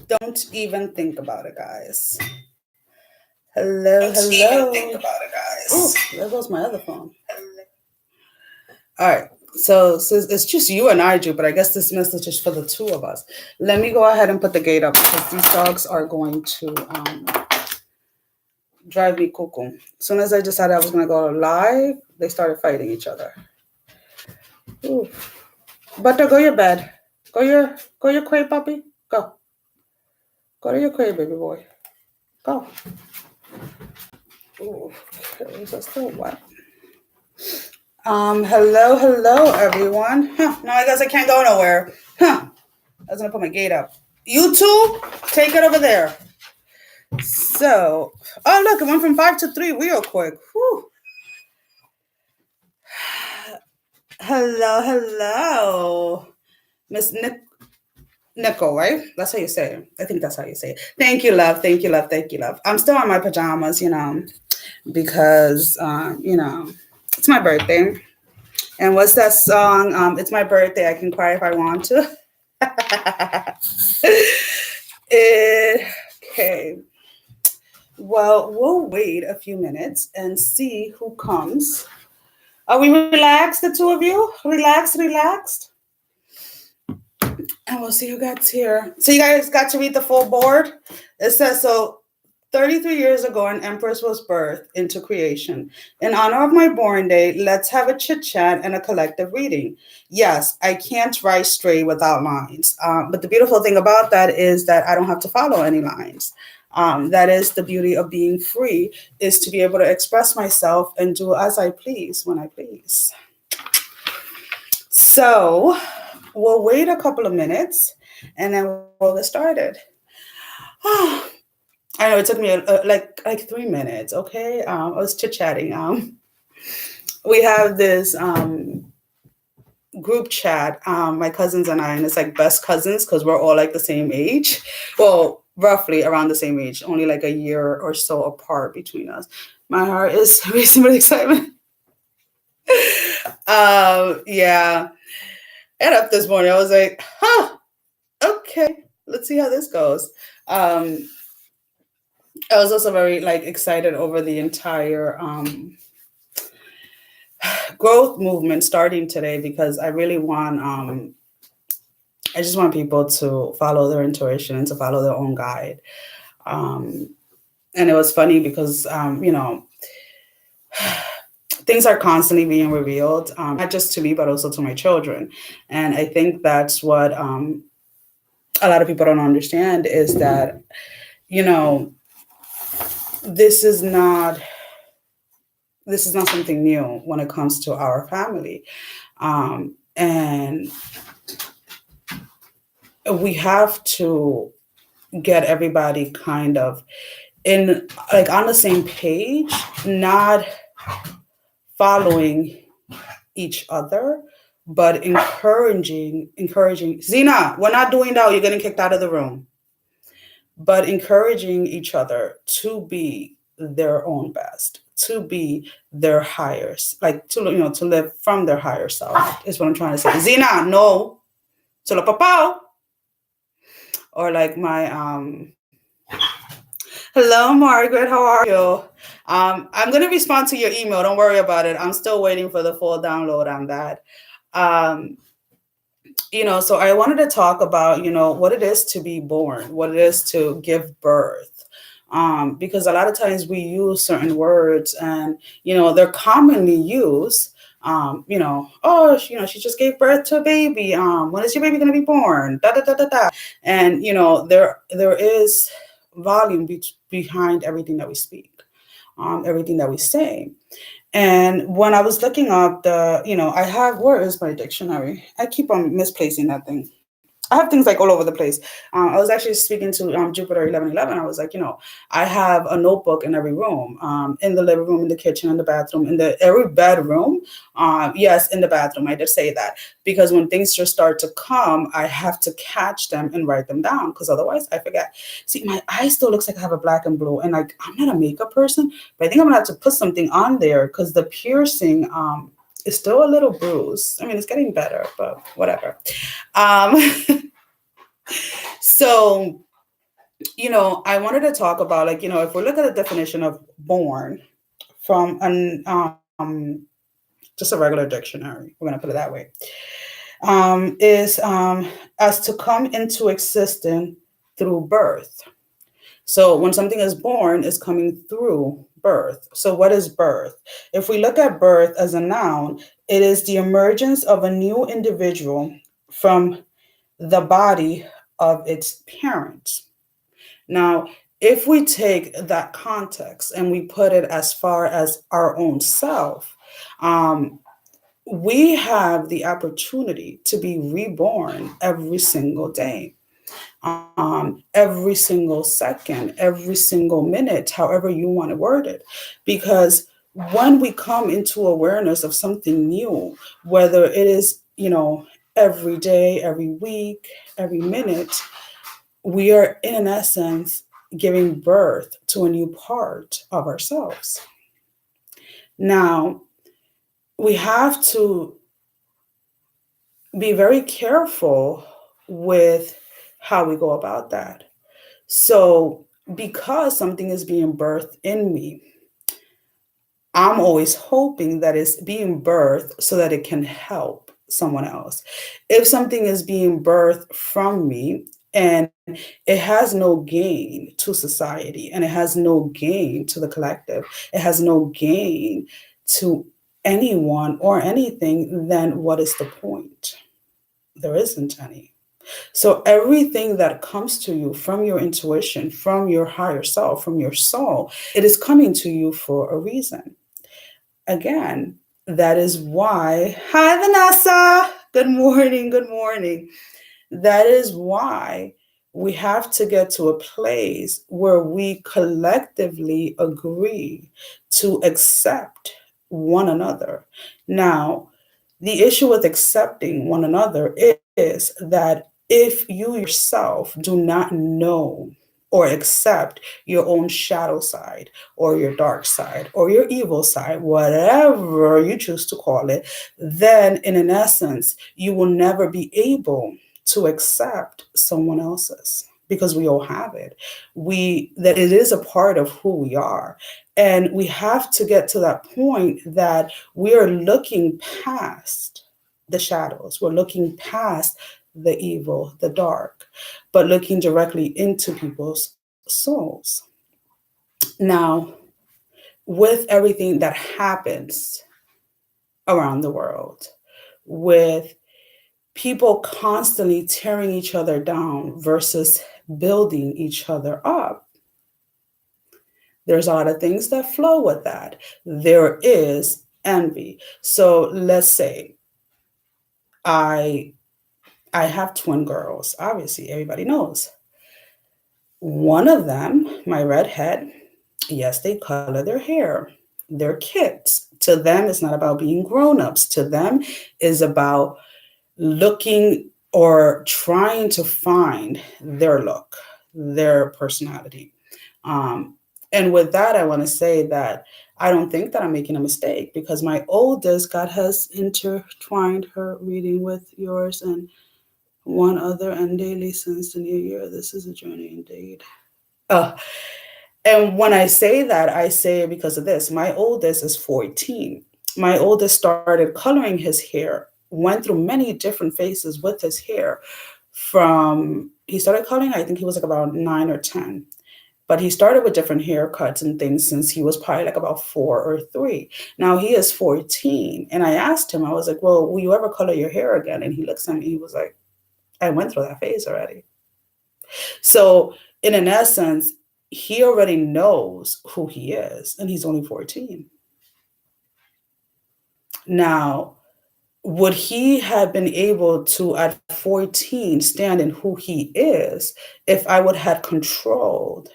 Don't even think about it, guys. Hello, hello. Don't even think about it, guys. Oh, there goes my other phone. All right. So it's just you and I, Drew, but I guess this message is for the two of us. Let me go ahead and put the gate up because these dogs are going to drive me cuckoo. As soon as I decided I was going to go live, they started fighting each other. Ooh. Butter, go your bed. Go your crate, puppy. Go. Go to your crate, baby boy. Go. Ooh, okay, is that still wet? Hello, everyone. Huh, no, I guess I can't go nowhere. Huh. I was gonna put my gate up. You two, take it over there. So, oh look, it went from 5 to 3 real quick. Whew. Hello, Miss Nicole, right? That's how you say it. I think that's how you say it. Thank you, love. Thank you, love. Thank you, love. I'm still in my pajamas, because it's my birthday. And what's that song? It's my birthday. I can cry if I want to. Okay. Well, we'll wait a few minutes and see who comes. Are we relaxed, the two of you? Relaxed? And we'll see who gets here. So you guys got to read the full board? It says, so 33 years ago, an empress was birthed into creation. In honor of my born day, let's have a chit-chat and a collective reading. Yes, I can't write straight without lines. But the beautiful thing about that is that I don't have to follow any lines. That is the beauty of being free, is to be able to express myself and do as I please when I please. So we'll wait a couple of minutes and then we'll get started. I know it took me like 3 minutes. Okay, I was chit-chatting. We have this group chat, my cousins and I, and it's like best cousins because we're all like the same age. Well, roughly around the same age, only like a year or so apart between us. My heart is racing with excitement. Yeah. I got up this morning. I was like, okay, let's see how this goes. I was also very excited over the entire growth movement starting today because I really want I just want people to follow their intuition and to follow their own guide. And it was funny because things are constantly being revealed, not just to me but also to my children. And I think that's what a lot of people don't understand is that this is not something new when it comes to our family. And we have to get everybody kind of in on the same page, not following each other, but encouraging. Zena, we're not doing that. You're getting kicked out of the room. But encouraging each other to be their own best, to be their higher, to live from their higher self is what I'm trying to say. Zena, no, solo papao. Or like my hello, Margaret, how are you? I'm gonna respond to your email. Don't worry about it. I'm still waiting for the full download on that. So I wanted to talk about, what it is to be born, what it is to give birth. Because a lot of times we use certain words and, they're commonly used. She just gave birth to a baby. When is your baby going to be born? Da, da, da, da, da. And, there is volume behind everything that we speak, everything that we say. And when I was looking up where is my dictionary? I keep on misplacing that thing. I have things all over the place. I was actually speaking to Jupiter 1111. I was like, I have a notebook in every room, in the living room, in the kitchen, in the bathroom, in every bedroom. Yes, in the bathroom. I did say that because when things just start to come, I have to catch them and write them down because otherwise I forget. See, my eye still looks like I have a black and blue, and I'm not a makeup person, but I think I'm gonna have to put something on there because the piercing is still a little bruised. I mean, it's getting better, but whatever. So So, I wanted to talk about, like, if we look at the definition of born from an just a regular dictionary, we're going to put it that way, is as to come into existence through birth. So when something is born, it's coming through birth. So what is birth? If we look at birth as a noun, it is the emergence of a new individual from the body of its parents. Now, if we take that context and we put it as far as our own self, um, we have the opportunity to be reborn every single day, every single second, every single minute, however you want to word it. Because when we come into awareness of something new, whether it is, every day, every week, every minute, we are in essence giving birth to a new part of ourselves. Now, we have to be very careful with how we go about that. So, because something is being birthed in me, I'm always hoping that it's being birthed so that it can help someone else. If something is being birthed from me and it has no gain to society and it has no gain to the collective, it has no gain to anyone or anything, then what is the point? There isn't any. So everything that comes to you from your intuition, from your higher self, from your soul, it is coming to you for a reason. Again, that is why, hi Vanessa, good morning, good morning. That is why we have to get to a place where we collectively agree to accept one another. Now, the issue with accepting one another is that if you yourself do not know or accept your own shadow side or your dark side or your evil side, whatever you choose to call it, then in an essence, you will never be able to accept someone else's, because we all have it. That it is a part of who we are. And we have to get to that point that we are looking past the shadows. We're looking past the evil, the dark, but looking directly into people's souls. Now, with everything that happens around the world, with people constantly tearing each other down versus building each other up, there's a lot of things that flow with that. There is envy. So let's say I I have twin girls. Obviously, everybody knows. One of them, my redhead, yes, they color their hair. They're kids. To them, it's not about being grown-ups. To them, is about looking or trying to find their look, their personality. Um, and with that, I want to say that I don't think that I'm making a mistake, because my oldest, God has intertwined her reading with yours and one other, and daily since the new year. This is a journey indeed. Uh, and when I say that, I say it because of this. My oldest is 14. My oldest started coloring his hair, went through many different phases with his hair. He started coloring, I think he was like about 9 or 10. But he started with different haircuts and things since he was probably like about 4 or 3. Now he is 14. And I asked him, I was like, well, will you ever color your hair again? And he looks at me, he was like, I went through that phase already. So, in an essence, he already knows who he is, and he's only 14. Now, would he have been able to, at 14, stand in who he is if I would have controlled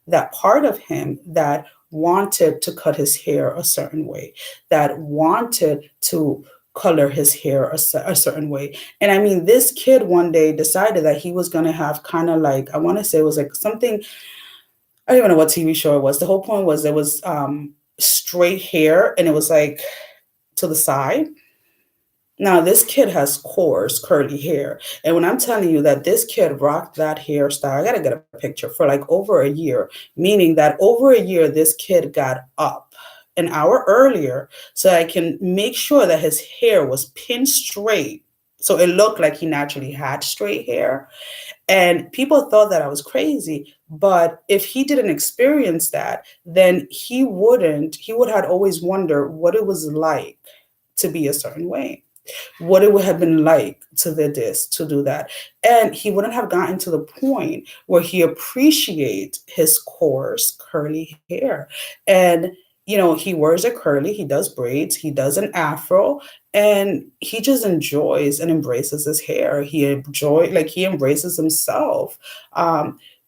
that part of him that wanted to cut his hair a certain way, that wanted to color his hair a certain way? And I mean, this kid one day decided that he was going to have kind of like, I want to say it was like something, I don't even know what TV show it was. The whole point was there was straight hair and it was like to the side. Now, this kid has coarse, curly hair. And when I'm telling you that this kid rocked that hairstyle, I got to get a picture for like over a year, meaning that over a year, this kid got up an hour earlier so I can make sure that his hair was pinned straight. So it looked like he naturally had straight hair. And people thought that I was crazy. But if he didn't experience that, then he would have always wondered what it was like to be a certain way, what it would have been like to to do that. And he wouldn't have gotten to the point where he appreciate his coarse curly hair. And he wears it curly, he does braids, he does an afro, and he just enjoys and embraces his hair. He embraces himself,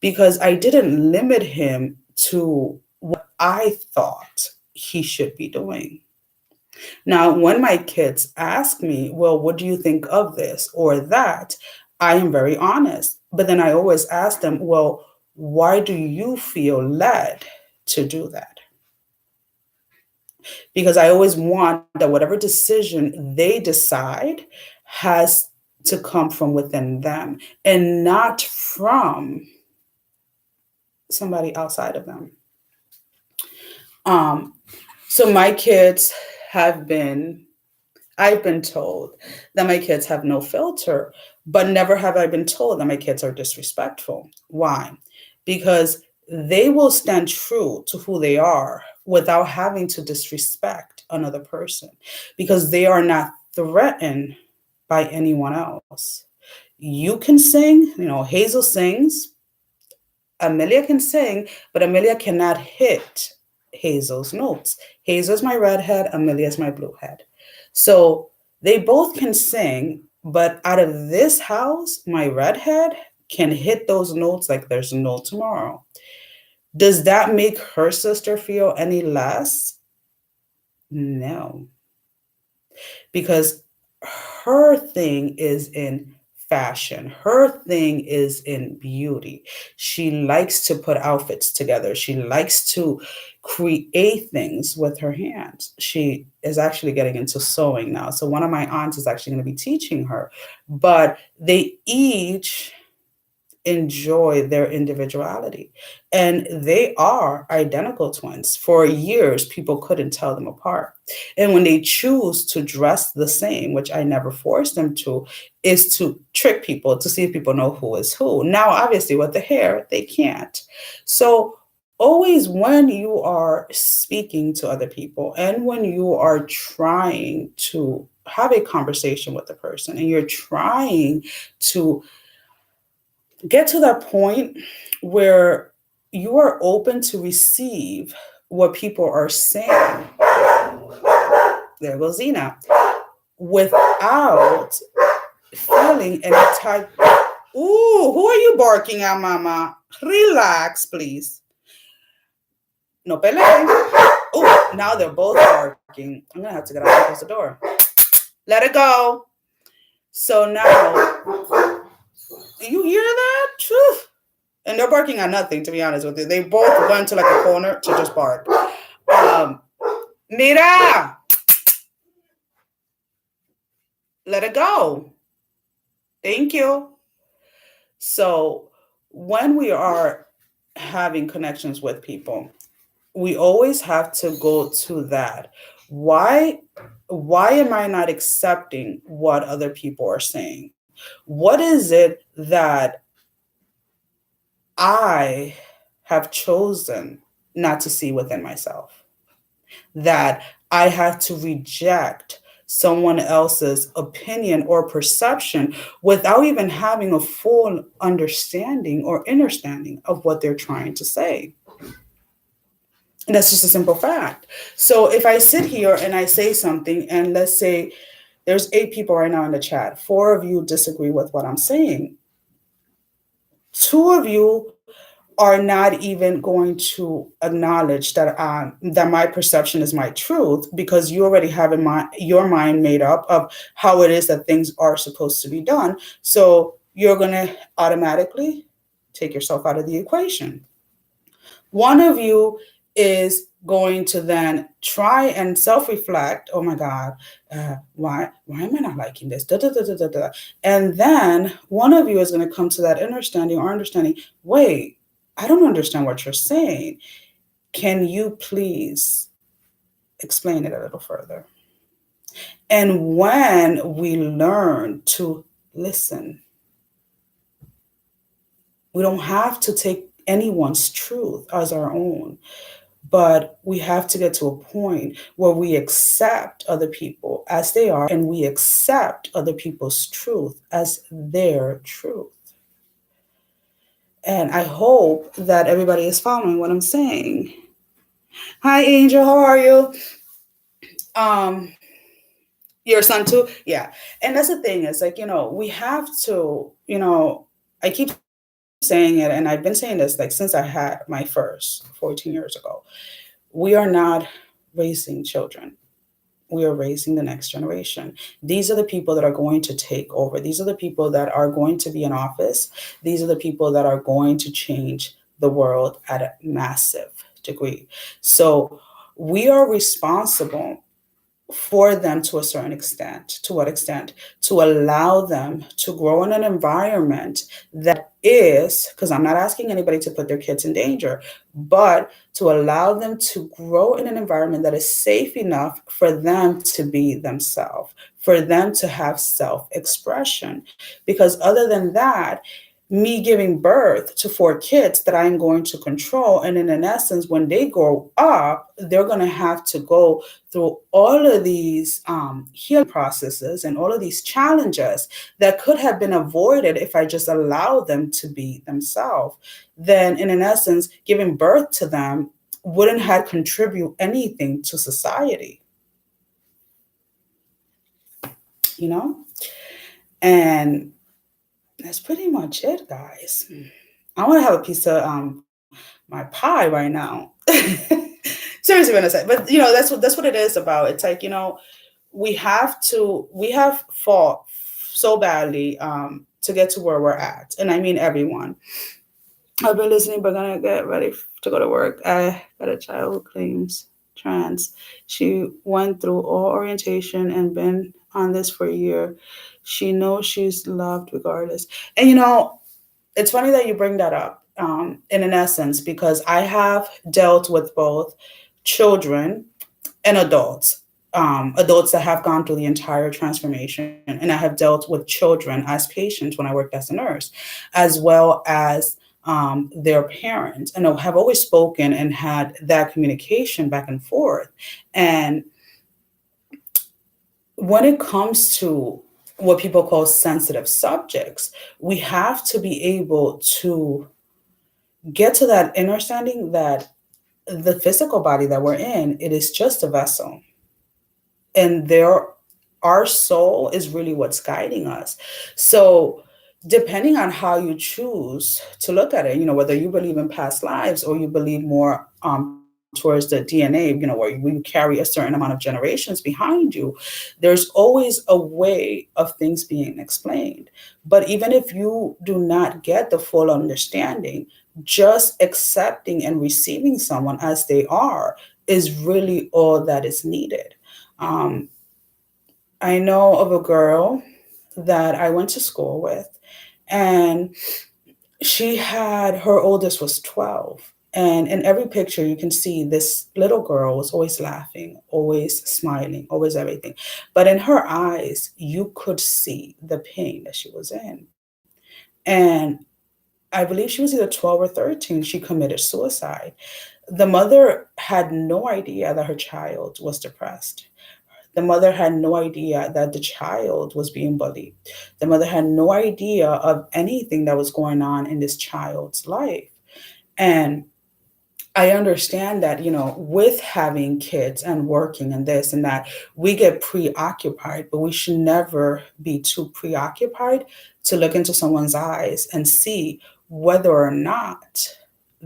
because I didn't limit him to what I thought he should be doing. Now, when my kids ask me, well, what do you think of this or that? I am very honest. But then I always ask them, well, why do you feel led to do that? Because I always want that whatever decision they decide has to come from within them and not from somebody outside of them. Um, so my kids have been I've been told that my kids have no filter, but never have I been told that my kids are disrespectful. Why? Because they will stand true to who they are without having to disrespect another person because they are not threatened by anyone else. You can sing, Hazel sings, Amelia can sing, but Amelia cannot hit Hazel's notes. Hazel's my redhead, Amelia's my bluehead. So they both can sing, but out of this house, my redhead can hit those notes like there's no tomorrow. Does that make her sister feel any less? No, because her thing is in fashion. Her thing is in beauty. She likes to put outfits together. She likes to create things with her hands. She is actually getting into sewing now. So one of my aunts is actually going to be teaching her, but they each enjoy their individuality. And they are identical twins. For years, people couldn't tell them apart. And when they choose to dress the same, which I never forced them to, is to trick people to see if people know who is who. Now, obviously, with the hair, they can't. So always when you are speaking to other people and when you are trying to have a conversation with the person and you're trying to get to that point where you are open to receive what people are saying. There goes Zena. Without feeling any type. Ooh, who are you barking at, mama? Relax, please. No peleen. Oh, now they're both barking. I'm going to have to get out and close the door. Let it go. So now, do you hear that? Truth. And they're barking at nothing, to be honest with you. They both went to like a corner to just bark. Mira! Let it go. Thank you. So when we are having connections with people, we always have to go to that. Why am I not accepting what other people are saying? What is it that I have chosen not to see within myself? That I have to reject someone else's opinion or perception without even having a full understanding or understanding of what they're trying to say. And that's just a simple fact. So if I sit here and I say something, and let's say there's 8 people right now in the chat, 4 of you disagree with what I'm saying. 2 of you are not even going to acknowledge that that my perception is my truth because you already have your mind made up of how it is that things are supposed to be done. So you're going to automatically take yourself out of the equation. One of you is going to then try and self-reflect. Oh my God, why am I not liking this? Da, da, da, da, da, da. And then one of you is going to come to that understanding. Wait, I don't understand what you're saying. Can you please explain it a little further? And when we learn to listen, we don't have to take anyone's truth as our own, but we have to get to a point where we accept other people as they are and we accept other people's truth as their truth. And I hope that everybody is following what I'm saying. Hi, Angel. How are you? Um, your son too? Yeah. And that's the thing is like, we have to, I keep saying it, and I've been saying this like since I had my first 14 years ago. We are not raising children. We are raising the next generation. These are the people that are going to take over. These are the people that are going to be in office. These are the people that are going to change the world at a massive degree. So we are responsible for them to a certain extent. To what extent? To allow them to grow in an environment that is, because I'm not asking anybody to put their kids in danger, but to allow them to grow in an environment that is safe enough for them to be themselves, for them to have self expression. Because other than that, me giving birth to 4 kids that I'm going to control. And in essence, when they grow up, they're going to have to go through all of these healing processes and all of these challenges that could have been avoided if I just allow them to be themselves. Then, in essence, giving birth to them wouldn't have contribute anything to society, you know? And that's pretty much it, guys. I want to have a piece of my pie right now. Seriously, when I say, but that's what it is about. It's like we have fought so badly to get to where we're at, and I mean everyone. I've been listening, but gonna get ready to go to work. I got a child who claims trans. She went through all orientation and been on this for a year. She knows she's loved regardless, and it's funny that you bring that up in an essence, because I have dealt with both children and adults that have gone through the entire transformation. And I have dealt with children as patients when I worked as a nurse, as well as their parents. And I have always spoken and had that communication back and forth. And when it comes to what people call sensitive subjects, we have to be able to get to that understanding that the physical body that we're in, it is just a vessel. And our soul is really what's guiding us. So depending on how you choose to look at it, whether you believe in past lives or you believe more towards the DNA, where you carry a certain amount of generations behind you, there's always a way of things being explained. But even if you do not get the full understanding, just accepting and receiving someone as they are is really all that is needed. Um, I know of a girl that I went to school with, and her oldest was 12. And in every picture, you can see this little girl was always laughing, always smiling, always everything. But in her eyes, you could see the pain that she was in. And I believe she was either 12 or 13, she committed suicide. The mother had no idea that her child was depressed. The mother had no idea that the child was being bullied. The mother had no idea of anything that was going on in this child's life. And I understand that, with having kids and working and this and that, we get preoccupied, but we should never be too preoccupied to look into someone's eyes and see whether or not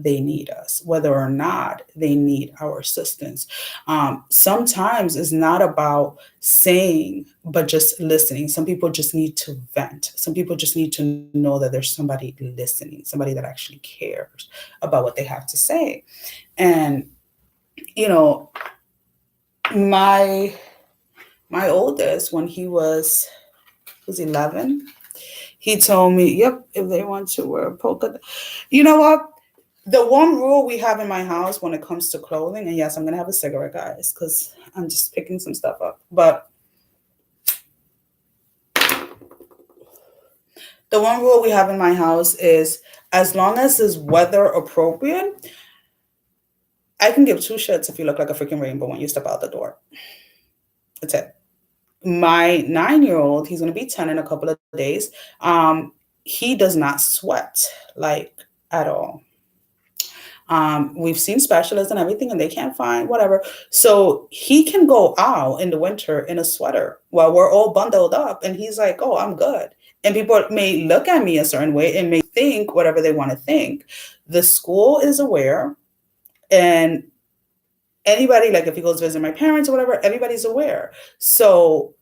they need us, whether or not they need our assistance. Sometimes it's not about saying, but just listening. Some people just need to vent. Some people just need to know that there's somebody listening, somebody that actually cares about what they have to say. And you know, my my oldest, when he was 11, he told me, "Yep, if they want to wear a polka." You know what? The one rule we have in my house when it comes to clothing, and yes, I'm gonna have a cigarette, guys, because I'm just picking some stuff up. But the one rule we have in my house is, as long as it's weather appropriate, I can give two shits if you look like a freaking rainbow when you step out the door. That's it. My 9-year-old, he's gonna be 10 in a couple of days. He does not sweat like at all. We've seen specialists and everything, and they can't find whatever. So he can go out in the winter in a sweater while we're all bundled up, and he's like, "Oh, I'm good." And people may look at me a certain way and may think whatever they want to think. The school is aware, and anybody, like if he goes visit my parents or whatever, everybody's aware. So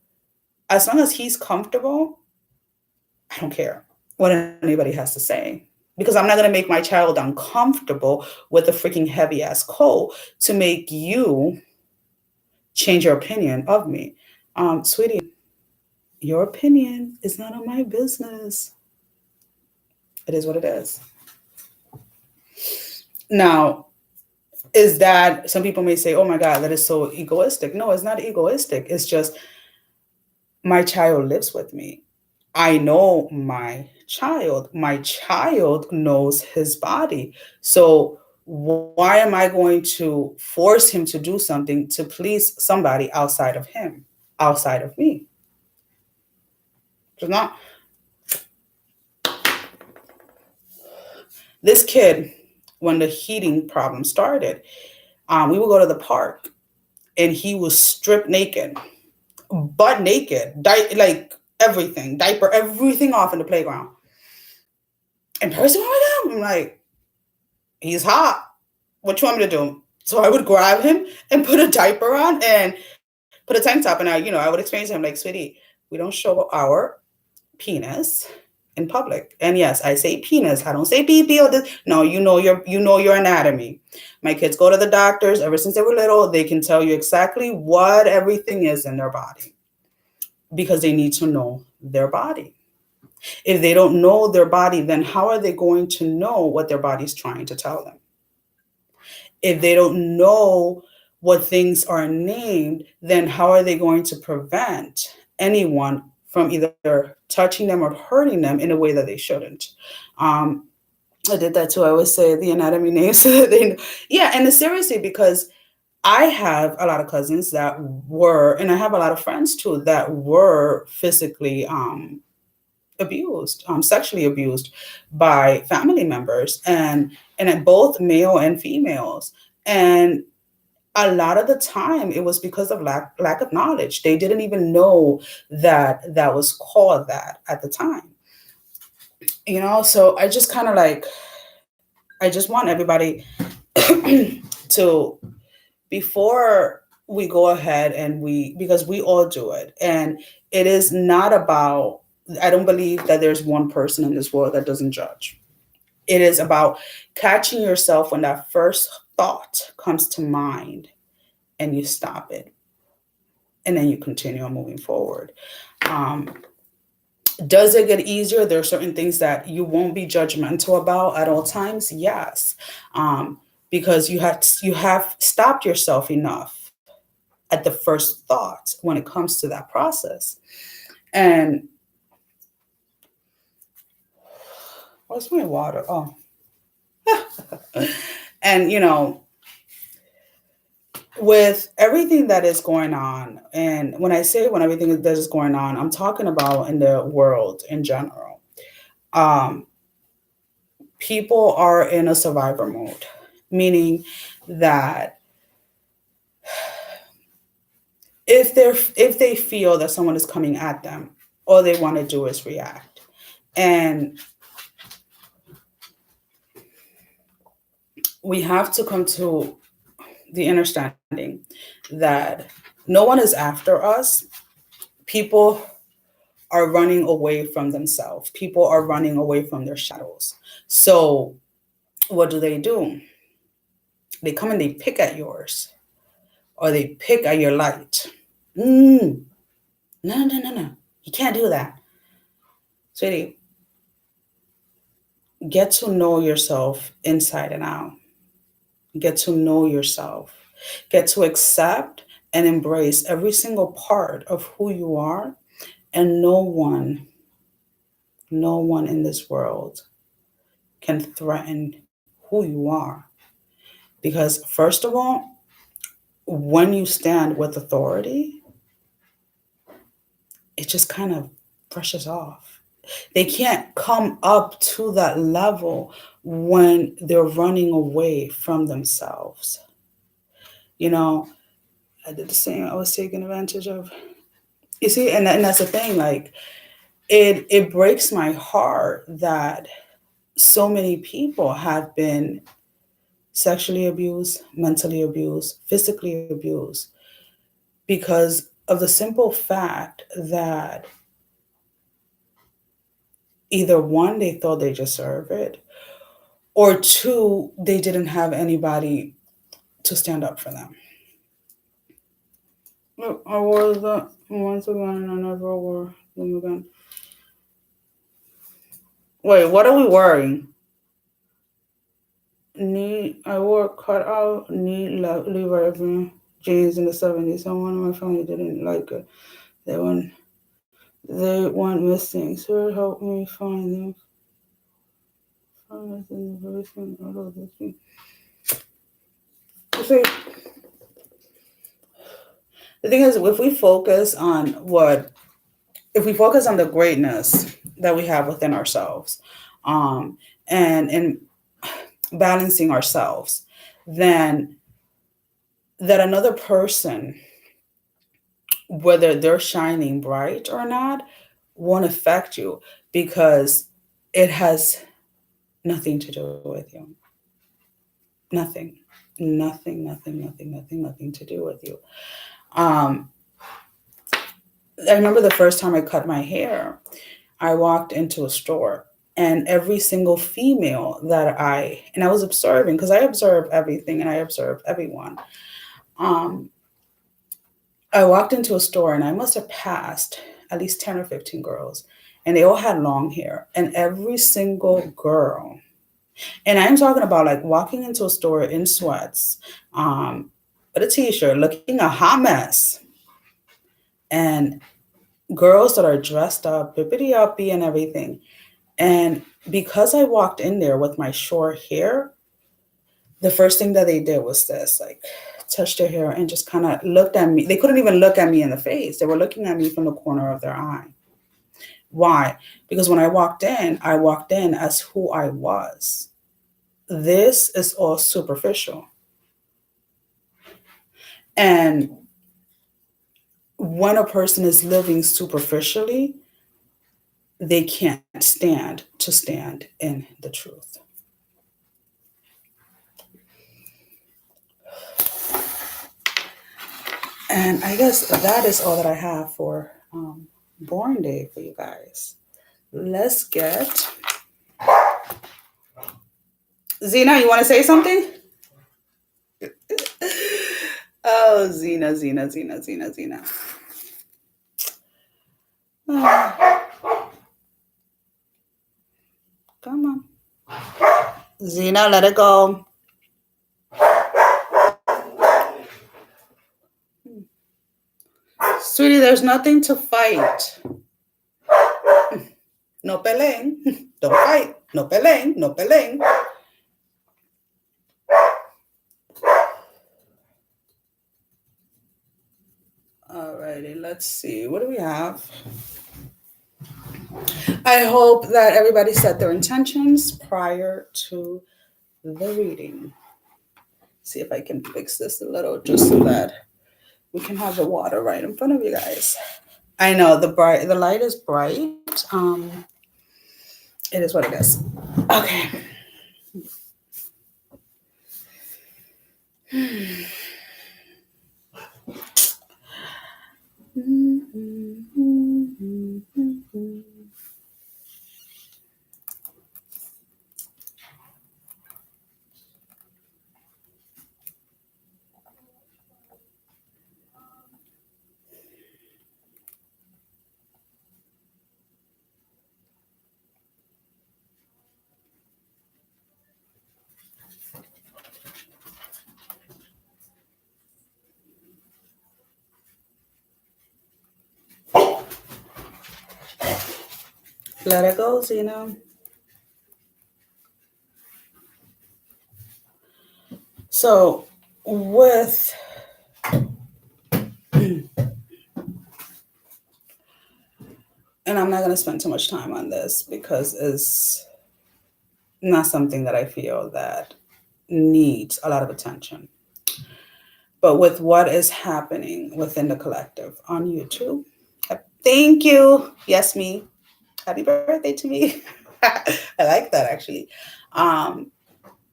as long as he's comfortable, I don't care what anybody has to say, because I'm not going to make my child uncomfortable with a freaking heavy ass coat to make you change your opinion of me. Sweetie, your opinion is none of my business. It is what it is. Now, is that, some people may say, "Oh my God, that is so egoistic." No, it's not egoistic. It's just my child lives with me. I know my child. My child knows his body. So why am I going to force him to do something to please somebody outside of him, outside of me? It's not. This kid, when the heating problem started, we would go to the park, and he was stripped naked, butt naked, like everything, diaper, everything off in the playground. And Percy, oh my God, I'm like, he's hot. What you want me to do? So I would grab him and put a diaper on and put a tank top, and I would explain to him, like, "Sweetie, we don't show our penis in public." And yes, I say penis. I don't say pee or this. No, you know your anatomy. My kids go to the doctors ever since they were little. They can tell you exactly what everything is in their body, because they need to know their body. If they don't know their body, then how are they going to know what their body's trying to tell them? If they don't know what things are named, then how are they going to prevent anyone from either touching them or hurting them in a way that they shouldn't? Um, I did that too. I always say the anatomy names so that they know. Yeah, and it's seriously, because I have a lot of cousins that were, and I have a lot of friends too that were physically abused, sexually abused by family members, and both male and females. And a lot of the time it was because of lack of knowledge. They didn't even know that that was called that at the time. So I just kind of like, I just want everybody to, before we go ahead and because we all do it, and it is not about, I don't believe that there's one person in this world that doesn't judge. It is about catching yourself when that first thought comes to mind, and you stop it, and then you continue on moving forward. Um, does it get easier? There are certain things that you won't be judgmental about at all times. Yes, because you have stopped yourself enough at the first thought when it comes to that process. And what's my water? Oh, and with everything that is going on, and when I say when everything that is going on, I'm talking about in the world in general. Um, People are in a survivor mode, meaning that if they feel that someone is coming at them, all they want to do is react. And we have to come to the understanding that no one is after us. People are running away from themselves. People are running away from their shadows. So what do? They come and they pick at yours, or they pick at your light. No, no, no, no. You can't do that. Sweetie, get to know yourself inside and out. Get to know yourself. Get to accept and embrace every single part of who you are. And no one in this world can threaten who you are. Because, first of all, when you stand with authority, it just kind of brushes off. They can't come up to that level when they're running away from themselves. You know, I did the same. I was taken advantage of. You see, and that's the thing. Like, it breaks my heart that so many people have been sexually abused, mentally abused, physically abused because of the simple fact that either one, they thought they deserved it, or two, they didn't have anybody to stand up for them. Look, I was once again and I never wore them again. Wait, what are we wearing? I wore cut out knee Levi jeans in the 70s. Someone in my family didn't like it. They went missing. So it helped me find them. You see, the thing is, if we focus on the greatness that we have within ourselves, um, and balancing ourselves, then that another person, whether they're shining bright or not, won't affect you because it has nothing to do with you. Nothing, nothing to do with you. Um, I remember the first time I cut my hair, I walked into a store and every single female and I was observing because I observe everything and I observe everyone. Um, I walked into a store and I must have passed at least 10 or 15 girls, and they all had long hair. And every single girl, and I'm talking about like walking into a store in sweats, with a t shirt, looking a hot mess, and girls that are dressed up, bippity uppy, and everything. And because I walked in there with my short hair, the first thing that they did was this, like, touched their hair and just kind of looked at me. They couldn't even look at me in the face. They were looking at me from the corner of their eye. Why? Because when I walked in as who I was. This is all superficial. And when a person is living superficially, they can't stand in the truth. And I guess that is all that I have for Born Day for you guys. Let's get Zena. You want to say something? Oh, Zena. Come on, Zena. Let it go. Sweetie, there's nothing to fight. No peleen. Don't fight. No peleen. No peleen. Alrighty, let's see. What do we have? I hope that everybody set their intentions prior to the reading. See if I can fix this a little just so that we can have the water right in front of you guys. I know the light is bright. It is what it is. Okay. Let it go, Zena. So, with and I'm not going to spend too much time on this because it's not something that I feel that needs a lot of attention. But with what is happening within the collective on YouTube, thank you. Yes, me. Happy birthday to me. I like that actually. Um,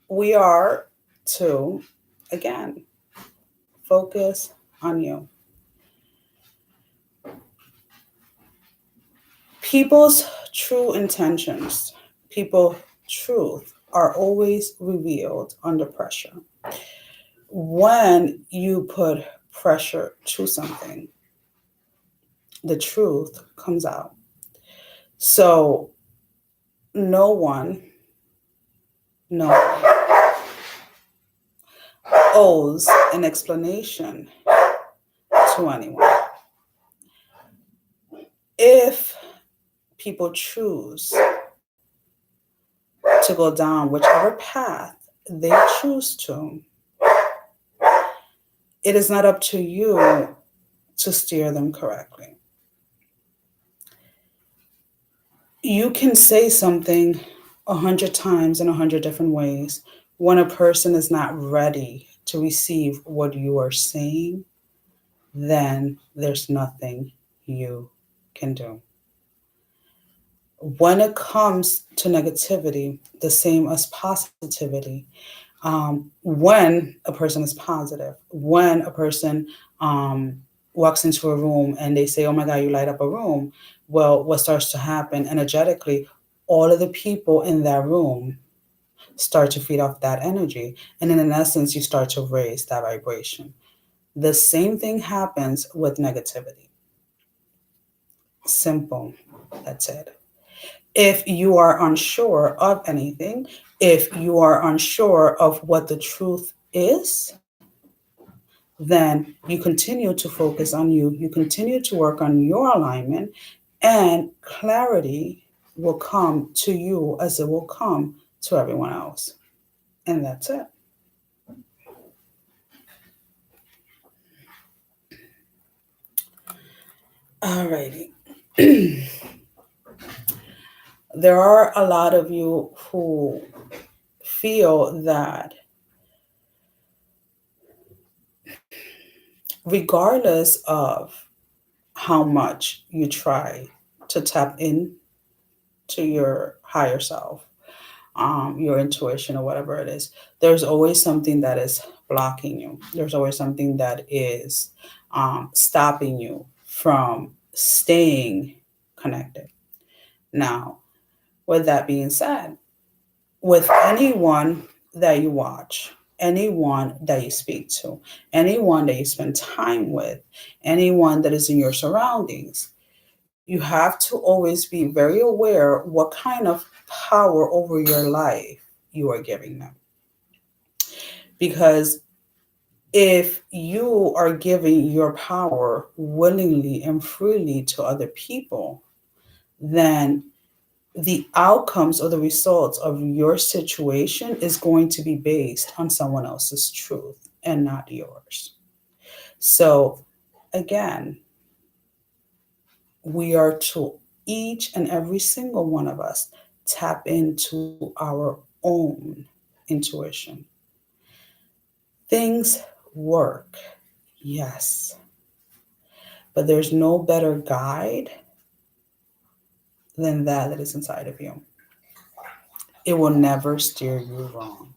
we are to, again, focus on you. People's true intentions, people truth are always revealed under pressure. When you put pressure to something, the truth comes out. So no one, no one owes an explanation to anyone. If people choose to go down whichever path they choose to, it is not up to you to steer them correctly. You can say something 100 times in 100 different ways. When a person is not ready to receive what you are saying, then there's nothing you can do. When it comes to negativity, the same as positivity, when a person is positive, when a person walks into a room and they say, "Oh my God, you light up a room," well, what starts to happen energetically, all of the people in that room start to feed off that energy. And in essence, you start to raise that vibration. The same thing happens with negativity. Simple. That's it. If you are unsure of anything, if you are unsure of what the truth is, then you continue to focus on you continue to work on your alignment, and clarity will come to you as it will come to everyone else. And that's it. Alrighty. There are a lot of you who feel that regardless of how much you try to tap in to your higher self, your intuition, or whatever it is, there's always something that is blocking you. There's always something that is stopping you from staying connected. Now, with that being said, with anyone that you watch, anyone that you speak to, anyone that you spend time with, anyone that is in your surroundings, you have to always be very aware what kind of power over your life you are giving them. Because if you are giving your power willingly and freely to other people, then the outcomes or the results of your situation is going to be based on someone else's truth and not yours. So, again, we are to each and every single one of us tap into our own intuition. Things work, yes, but there's no better guide than that is inside of you. It will never steer you wrong.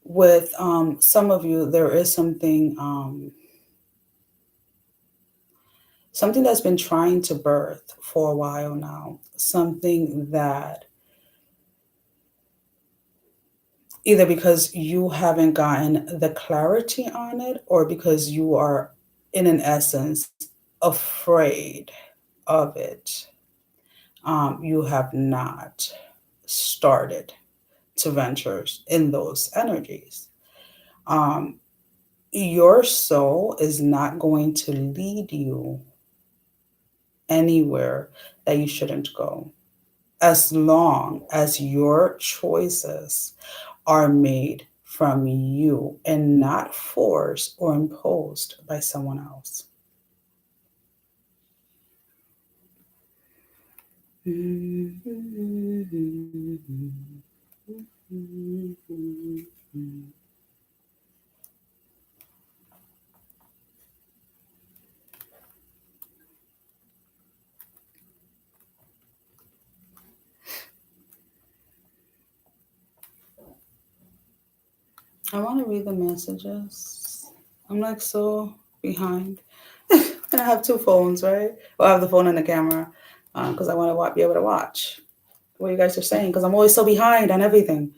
With some of you, there is something something that's been trying to birth for a while now, something that either because you haven't gotten the clarity on it or because you are, in an essence, afraid of it, you have not started to venture in those energies. Um, your soul is not going to lead you anywhere that you shouldn't go, as long as your choices are made from you and not forced or imposed by someone else. I want to read the messages. I'm like so behind. And I have two phones, right? Well, I have the phone and the camera because I want to be able to watch what you guys are saying because I'm always so behind on everything.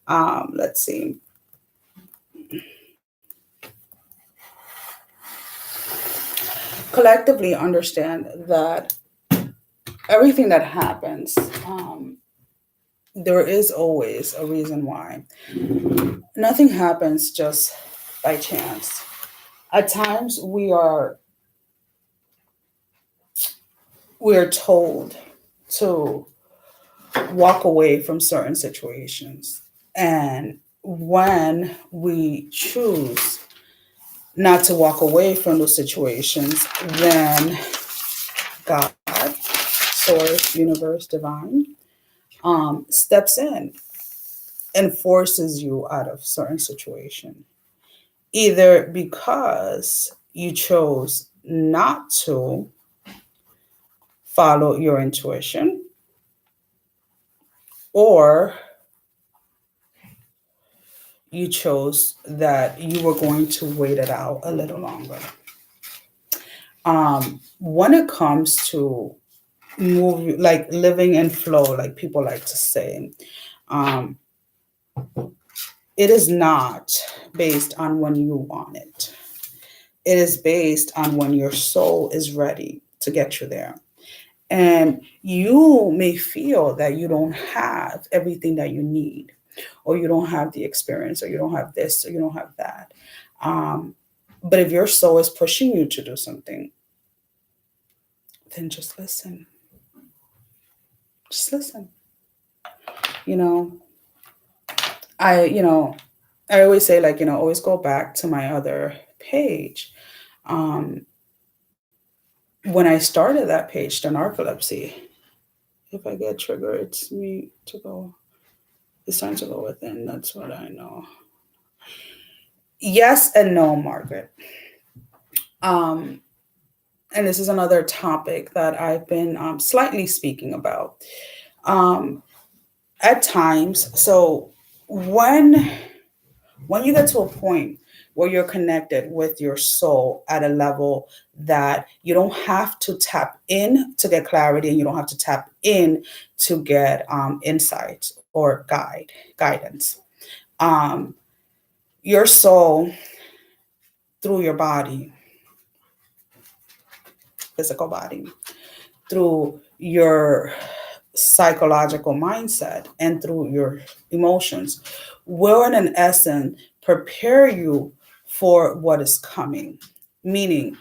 Let's see. Collectively understand that everything that happens, there is always a reason why. Nothing happens just by chance. At times we are told to walk away from certain situations. And when we choose not to walk away from those situations, then God, Source, Universe, Divine, steps in and forces you out of certain situation, either because you chose not to follow your intuition, or you chose that you were going to wait it out a little longer. When it comes to move, like living in flow, like people like to say, um, it is not based on when you want it. It is based on when your soul is ready to get you there. And you may feel that you don't have everything that you need, or you don't have the experience, or you don't have this, or you don't have that. Um, but if your soul is pushing you to do something, then just listen. Just listen. You know, I always say, like, always go back to my other page. Um, when I started that page, the narcolepsy, if I get triggered, it's me to go. It's time to go within. That's what I know. Yes and no, Margaret. Um, and this is another topic that I've been slightly speaking about. Um, at times, so when you get to a point where you're connected with your soul at a level that you don't have to tap in to get clarity, and you don't have to tap in to get insight or guidance. Um, your soul, through your body, physical body, through your psychological mindset, and through your emotions, will, in an essence, prepare you for what is coming. Meaning,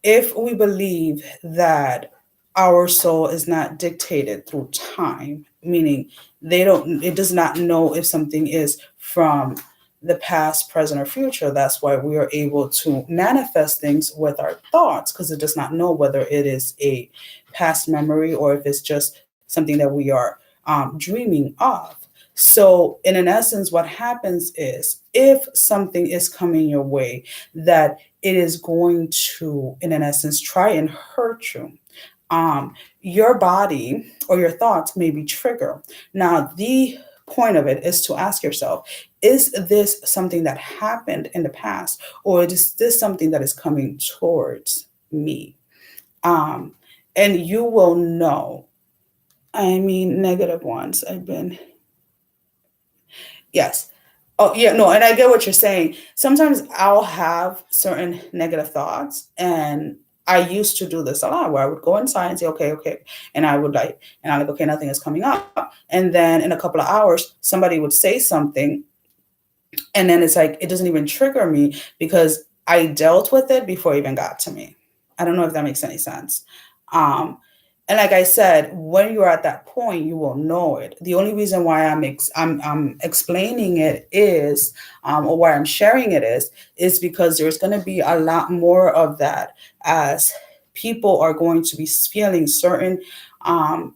if we believe that our soul is not dictated through time, meaning it does not know if something is from the past, present, or future. That's why we are able to manifest things with our thoughts, because it does not know whether it is a past memory or if it's just something that we are dreaming of. So, in an essence, what happens is, if something is coming your way that it is going to, in an essence, try and hurt you, your body or your thoughts may be triggered. Now, the point of it is to ask yourself, is this something that happened in the past, or is this something that is coming towards me? And you will know. I mean, negative ones. Yes. Oh, yeah, no, and I get what you're saying. Sometimes I'll have certain negative thoughts, and I used to do this a lot where I would go inside and say, okay, okay. And I would like, and I'm like, okay, nothing is coming up. And then in a couple of hours, somebody would say something, and then it's like, it doesn't even trigger me because I dealt with it before it even got to me. I don't know if that makes any sense. Um, and like I said, when you're at that point, you will know it. The only reason why I'm explaining it is, or why I'm sharing it is because there's going to be a lot more of that as people are going to be feeling certain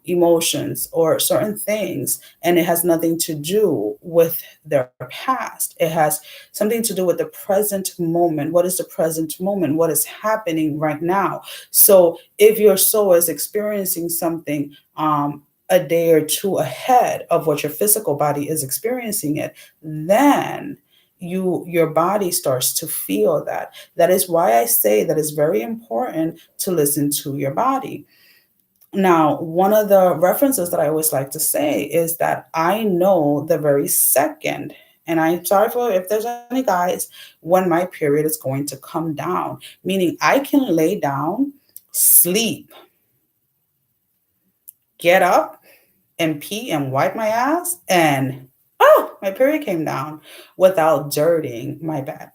emotions or certain things, and it has nothing to do with their past. It has something to do with the present moment. What is the present moment? What is happening right now? So if your soul is experiencing something a day or two ahead of what your physical body is experiencing it, then your body starts to feel that. That is why I say that it's very important to listen to your body. Now, one of the references that I always like to say is that I know the very second, and I'm sorry for if there's any guys, when my period is going to come down, meaning I can lay down, sleep, get up, and pee and wipe my ass, and oh, my period came down without dirtying my bed.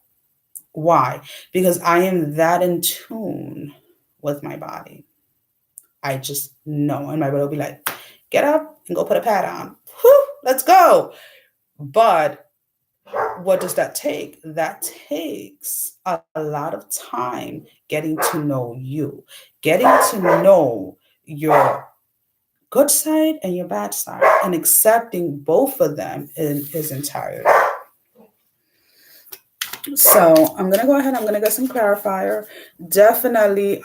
Why? Because I am that in tune with my body. I just know. And my brother will be like, get up and go put a pad on. Whew, let's go. But what does that take? That takes a lot of time getting to know you, getting to know your good side and your bad side, and accepting both of them in his entirety. So I'm gonna go ahead. I'm gonna get some clarifier. Definitely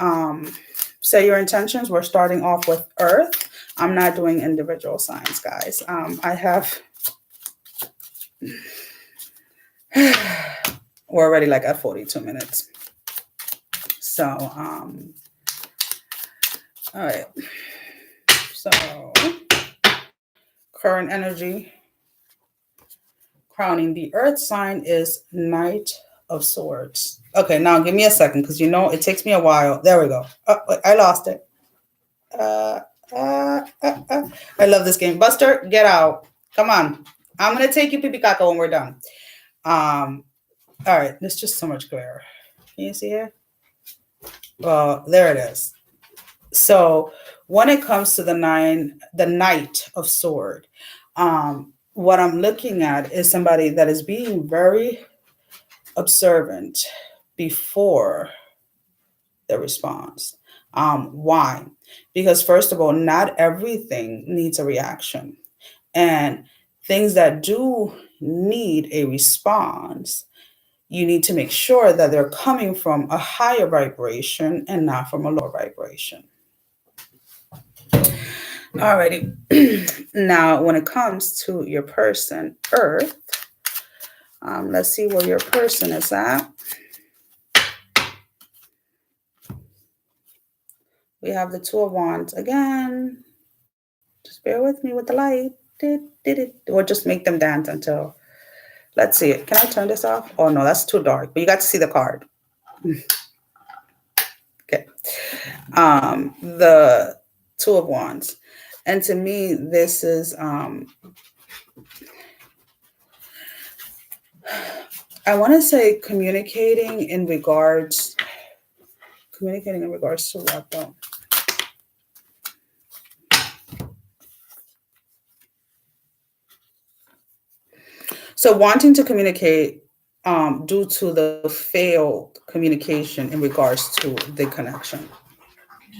say your intentions. We're starting off with Earth. I'm not doing individual signs, guys. I have. We're already like at 42 minutes. So all right. So current energy crowning the Earth sign is Knight of Swords. Okay, now give me a second because it takes me a while. There we go. Oh, wait, I lost it. I love this game. Buster, get out. Come on. I'm going to take you Pipikaka when we're done. All right. There's just so much glare. Can you see it? Well, there it is. So when it comes to the Knight of Sword, what I'm looking at is somebody that is being very observant before the response. Why? Because first of all, not everything needs a reaction. And things that do need a response, you need to make sure that they're coming from a higher vibration and not from a lower vibration. Alrighty. Now, when it comes to your person, Earth, let's see where your person is at. We have the Two of Wands again. Just bear with me with the light. Or just make them dance until. Let's see it. Can I turn this off? Oh, no, that's too dark. But you got to see the card. Okay. The Two of Wands. And to me, this is, I want to say communicating in regards to what though? So wanting to communicate due to the failed communication in regards to the connection.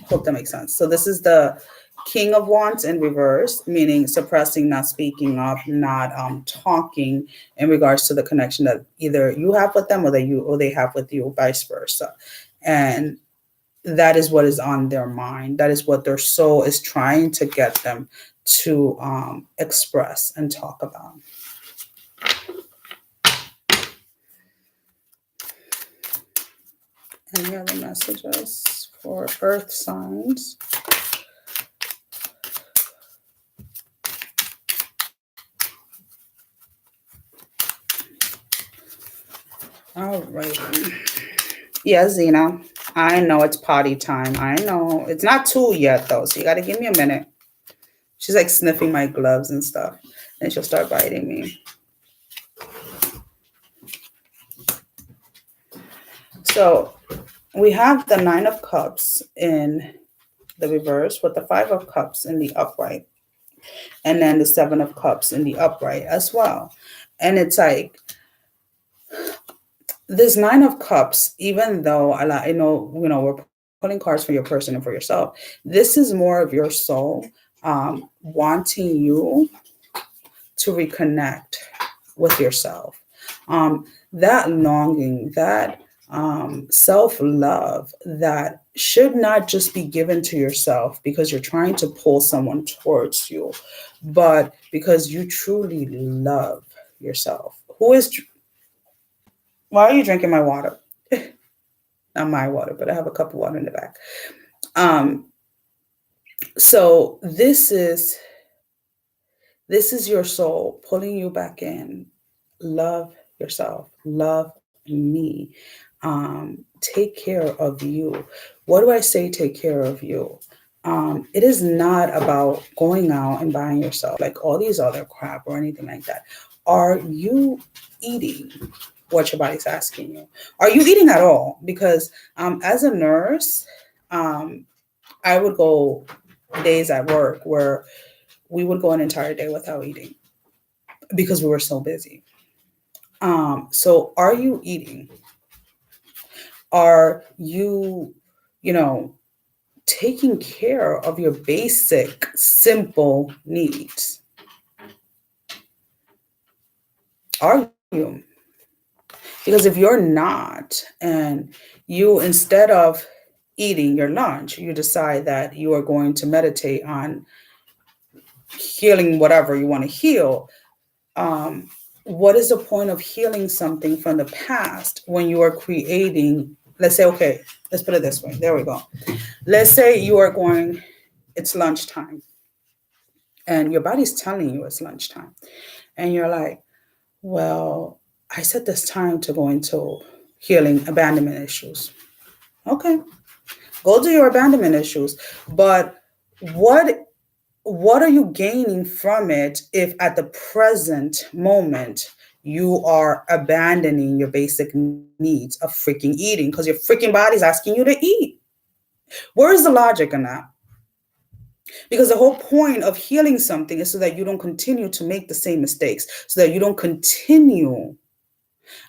Hope that makes sense. So this is the King of Wands in reverse, meaning suppressing, not speaking up, not talking in regards to the connection that either you have with them or they have with you, vice versa. And that is what is on their mind. That is what their soul is trying to get them to express and talk about. Any other messages for earth signs. All right. Yeah, Zena. I know it's potty time. I know. It's not 2 yet, though, so you got to give me a minute. She's like sniffing my gloves and stuff, and she'll start biting me. So we have the 9 of Cups in the reverse with the 5 of Cups in the upright, and then the 7 of Cups in the upright as well. And it's like this 9 of Cups, even though I know, we're pulling cards for your person and for yourself, this is more of your soul wanting you to reconnect with yourself. That longing, that self-love that should not just be given to yourself because you're trying to pull someone towards you, but because you truly love yourself. Why are you drinking my water? Not my water, but I have a cup of water in the back. So this is your soul pulling you back in. Love yourself. Love me. Take care of you. What do I say? Take care of you. It is not about going out and buying yourself like all these other crap or anything like that. Are you eating what your body's asking you? Are you eating at all? Because as a nurse, I would go days at work where we would go an entire day without eating because we were so busy. So are you eating? Are you, taking care of your basic, simple needs? Are you? Because if you're not, and you, instead of eating your lunch, you decide that you are going to meditate on healing whatever you want to heal, what is the point of healing something from the past when you are creating, let's say, okay, let's put it this way. There we go. Let's say you are going, it's lunchtime, and your body's telling you it's lunchtime. And you're like, well, I set this time to go into healing abandonment issues. Okay, go do your abandonment issues. But what are you gaining from it if at the present moment you are abandoning your basic needs of freaking eating because your freaking body's asking you to eat? Where is the logic in that? Because the whole point of healing something is so that you don't continue to make the same mistakes, so that you don't continue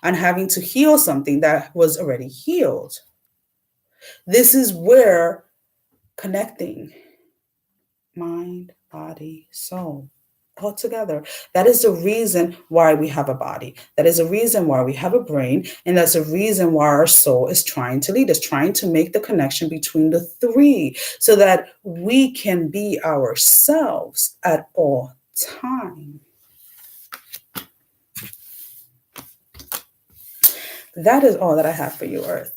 on having to heal something that was already healed. This is where connecting mind, body, soul, all together. That is the reason why we have a body. That is the reason why we have a brain. And that's the reason why our soul is trying to lead us, trying to make the connection between the three so that we can be ourselves at all time. That is all that I have for you, Earth,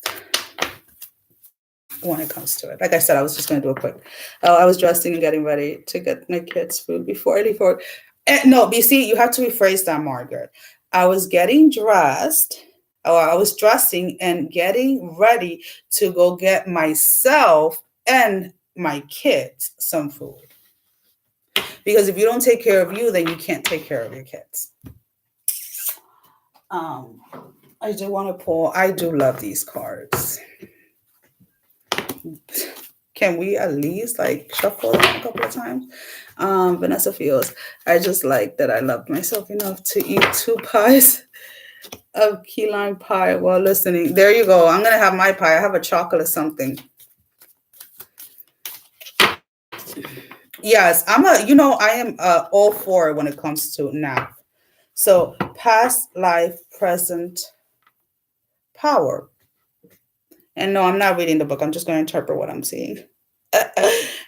when it comes to it. Like I said, I was just going to do a quick. I was dressing and getting ready to get my kids food before I leave. No, BC, you have to rephrase that, Margaret. I was getting dressed, or I was dressing and getting ready to go get myself and my kids some food. Because if you don't take care of you, then you can't take care of your kids. I do want to pull. I do love these cards. Can we at least like shuffle them a couple of times? Vanessa feels, I just like that I loved myself enough to eat 2 pies of key lime pie while listening. There you go. I'm going to have my pie. I have a chocolate something. Yes, I am all for it when it comes to nap. So past life, present power. And no, I'm not reading the book. I'm just going to interpret what I'm seeing.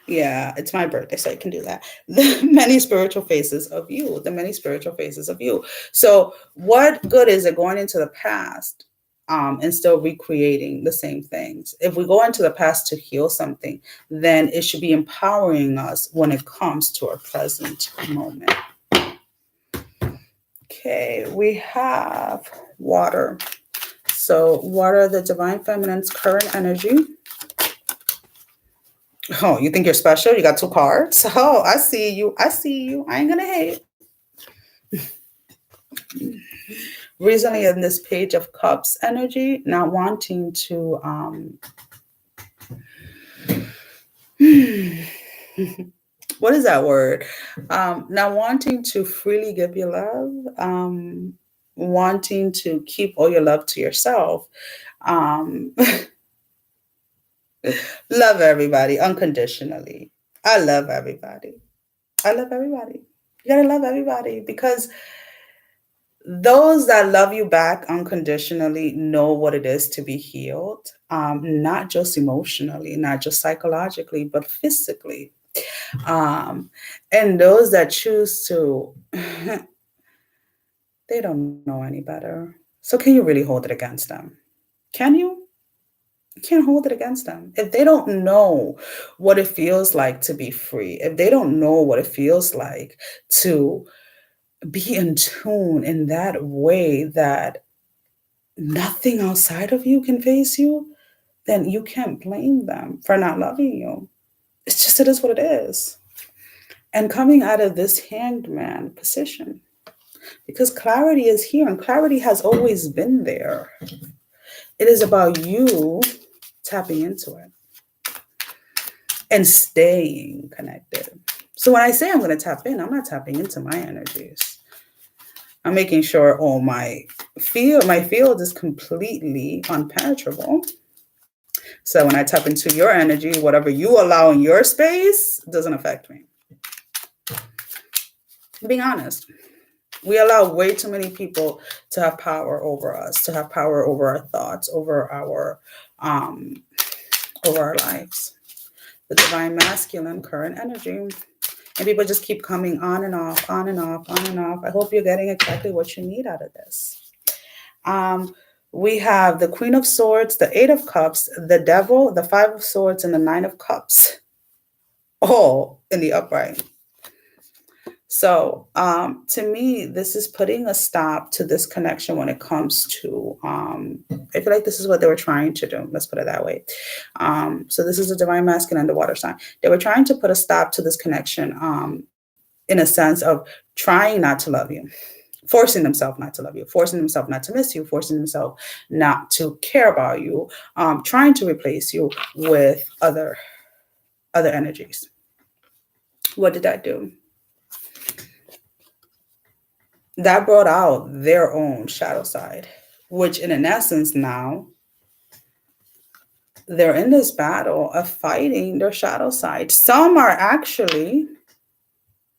Yeah, it's my birthday, so I can do that. The many spiritual faces of you. The many spiritual faces of you. So what good is it going into the past and still recreating the same things. If we go into the past to heal something, then it should be empowering us when it comes to our present moment. Okay, we have water. So water, the divine feminine's current energy. Oh, you think you're special? You got 2 cards? Oh, I see you. I see you. I ain't gonna hate. Recently in this Page of Cups energy, not wanting to what is that word? Not wanting to freely give your love, wanting to keep all your love to yourself. Love everybody unconditionally. I love everybody. I love everybody. You gotta love everybody, because those that love you back unconditionally know what it is to be healed, not just emotionally, not just psychologically, but physically. And those that choose to, they don't know any better. So can you really hold it against them? Can you? You can't hold it against them. If they don't know what it feels like to be free, if they don't know what it feels like to be in tune in that way that nothing outside of you can face you, then you can't blame them for not loving you. It's just, it is what it is. And coming out of this hanged man position, because clarity is here and clarity has always been there. It is about you tapping into it and staying connected. So when I say I'm going to tap in, I'm not tapping into my energies. I'm making sure all my field is completely unpenetrable. So when I tap into your energy, whatever you allow in your space doesn't affect me. Being honest, we allow way too many people to have power over us, to have power over our thoughts, over our lives. The divine masculine current energy. And people just keep coming on and off, on and off, on and off. I hope you're getting exactly what you need out of this. We have the Queen of Swords, the Eight of Cups, the Devil, the Five of Swords, and the Nine of Cups, all in the upright. So to me, this is putting a stop to this connection when it comes to, I feel like this is what they were trying to do. Let's put it that way. So this is the divine masculine and the water sign. They were trying to put a stop to this connection in a sense of trying not to love you, forcing themselves not to love you, forcing themselves not to miss you, forcing themselves not to care about you, trying to replace you with other energies. What did that do? That brought out their own shadow side, which in essence now they're in this battle of fighting their shadow side. Some are actually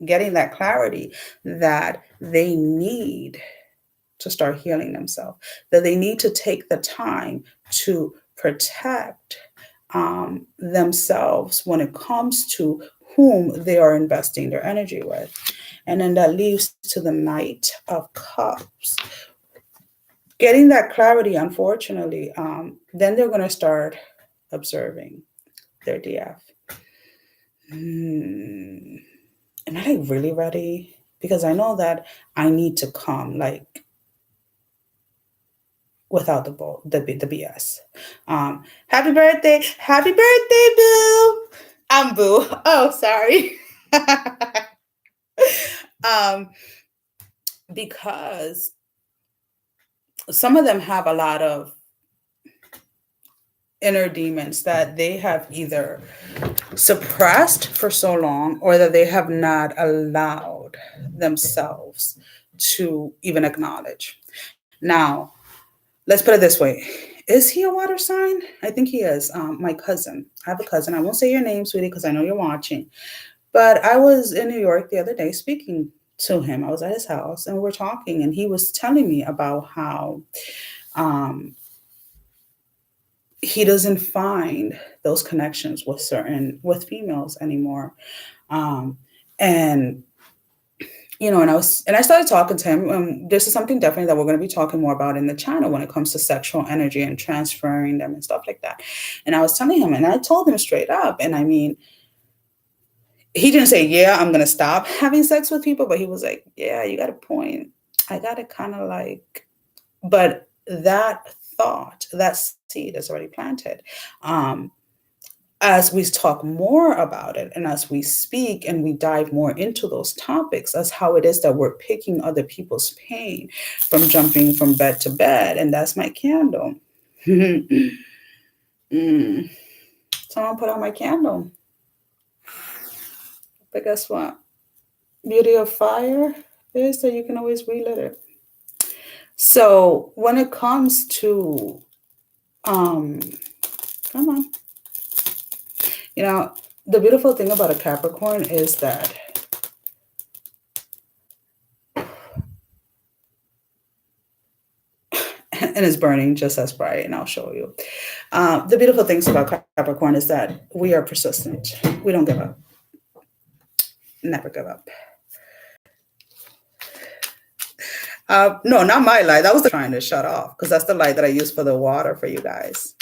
getting that clarity that they need to start healing themselves, that they need to take the time to protect themselves when it comes to whom they are investing their energy with. And then that leads to the Knight of Cups. Getting that clarity, unfortunately, then they're going to start observing their DF. Am I like really ready? Because I know that I need to come like without the BS. Happy birthday, boo. I'm boo. Oh, sorry. Because some of them have a lot of inner demons that they have either suppressed for so long or that they have not allowed themselves to even acknowledge. Now, let's put it this way. Is he a water sign? I think he is. My cousin. I have a cousin. I won't say your name, sweetie, because I know you're watching. But I was in New York the other day speaking to him. I was at his house and we were talking, and he was telling me about how he doesn't find those connections with females anymore. And and I started talking to him. This is something definitely that we're going to be talking more about in the channel when it comes to sexual energy and transferring them and stuff like that. And I was telling him, and I told him straight up, and I mean, he didn't say, yeah, I'm going to stop having sex with people, but he was like, yeah, you got a point. I got to kind of like, but that thought, that seed is already planted. As we talk more about it and as we speak and we dive more into those topics, as how it is that we're picking other people's pain from jumping from bed to bed. And that's my candle. Someone put out my candle. But guess what? Beauty of fire is that you can always relit it. So when it comes to, come on. The beautiful thing about a Capricorn is that and it's burning just as bright, and I'll show you. The beautiful things about Capricorn is that we are persistent. We don't give up. Never give up. No, not my light. That was trying to shut off because that's the light that I use for the water for you guys.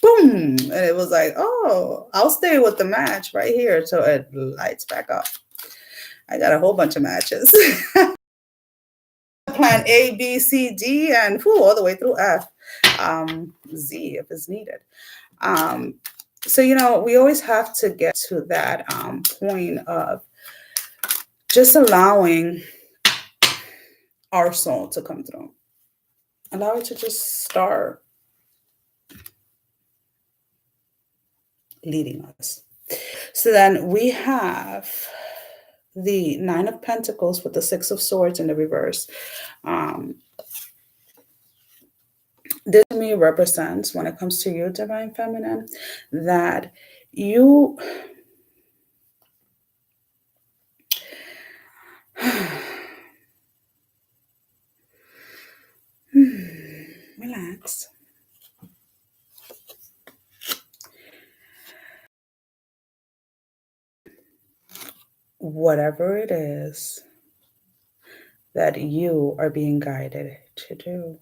Boom, and it was like, oh, I'll stay with the match right here till it lights back up. I got a whole bunch of matches. Plan A, B, C, D, and all the way through F, Z if it's needed. So we always have to get to that point of just allowing our soul to come through. Allow it to just start leading us. So then we have the Nine of Pentacles with the Six of Swords in the reverse. This to me represents, when it comes to you, Divine Feminine, that you relax. Whatever it is that you are being guided to do.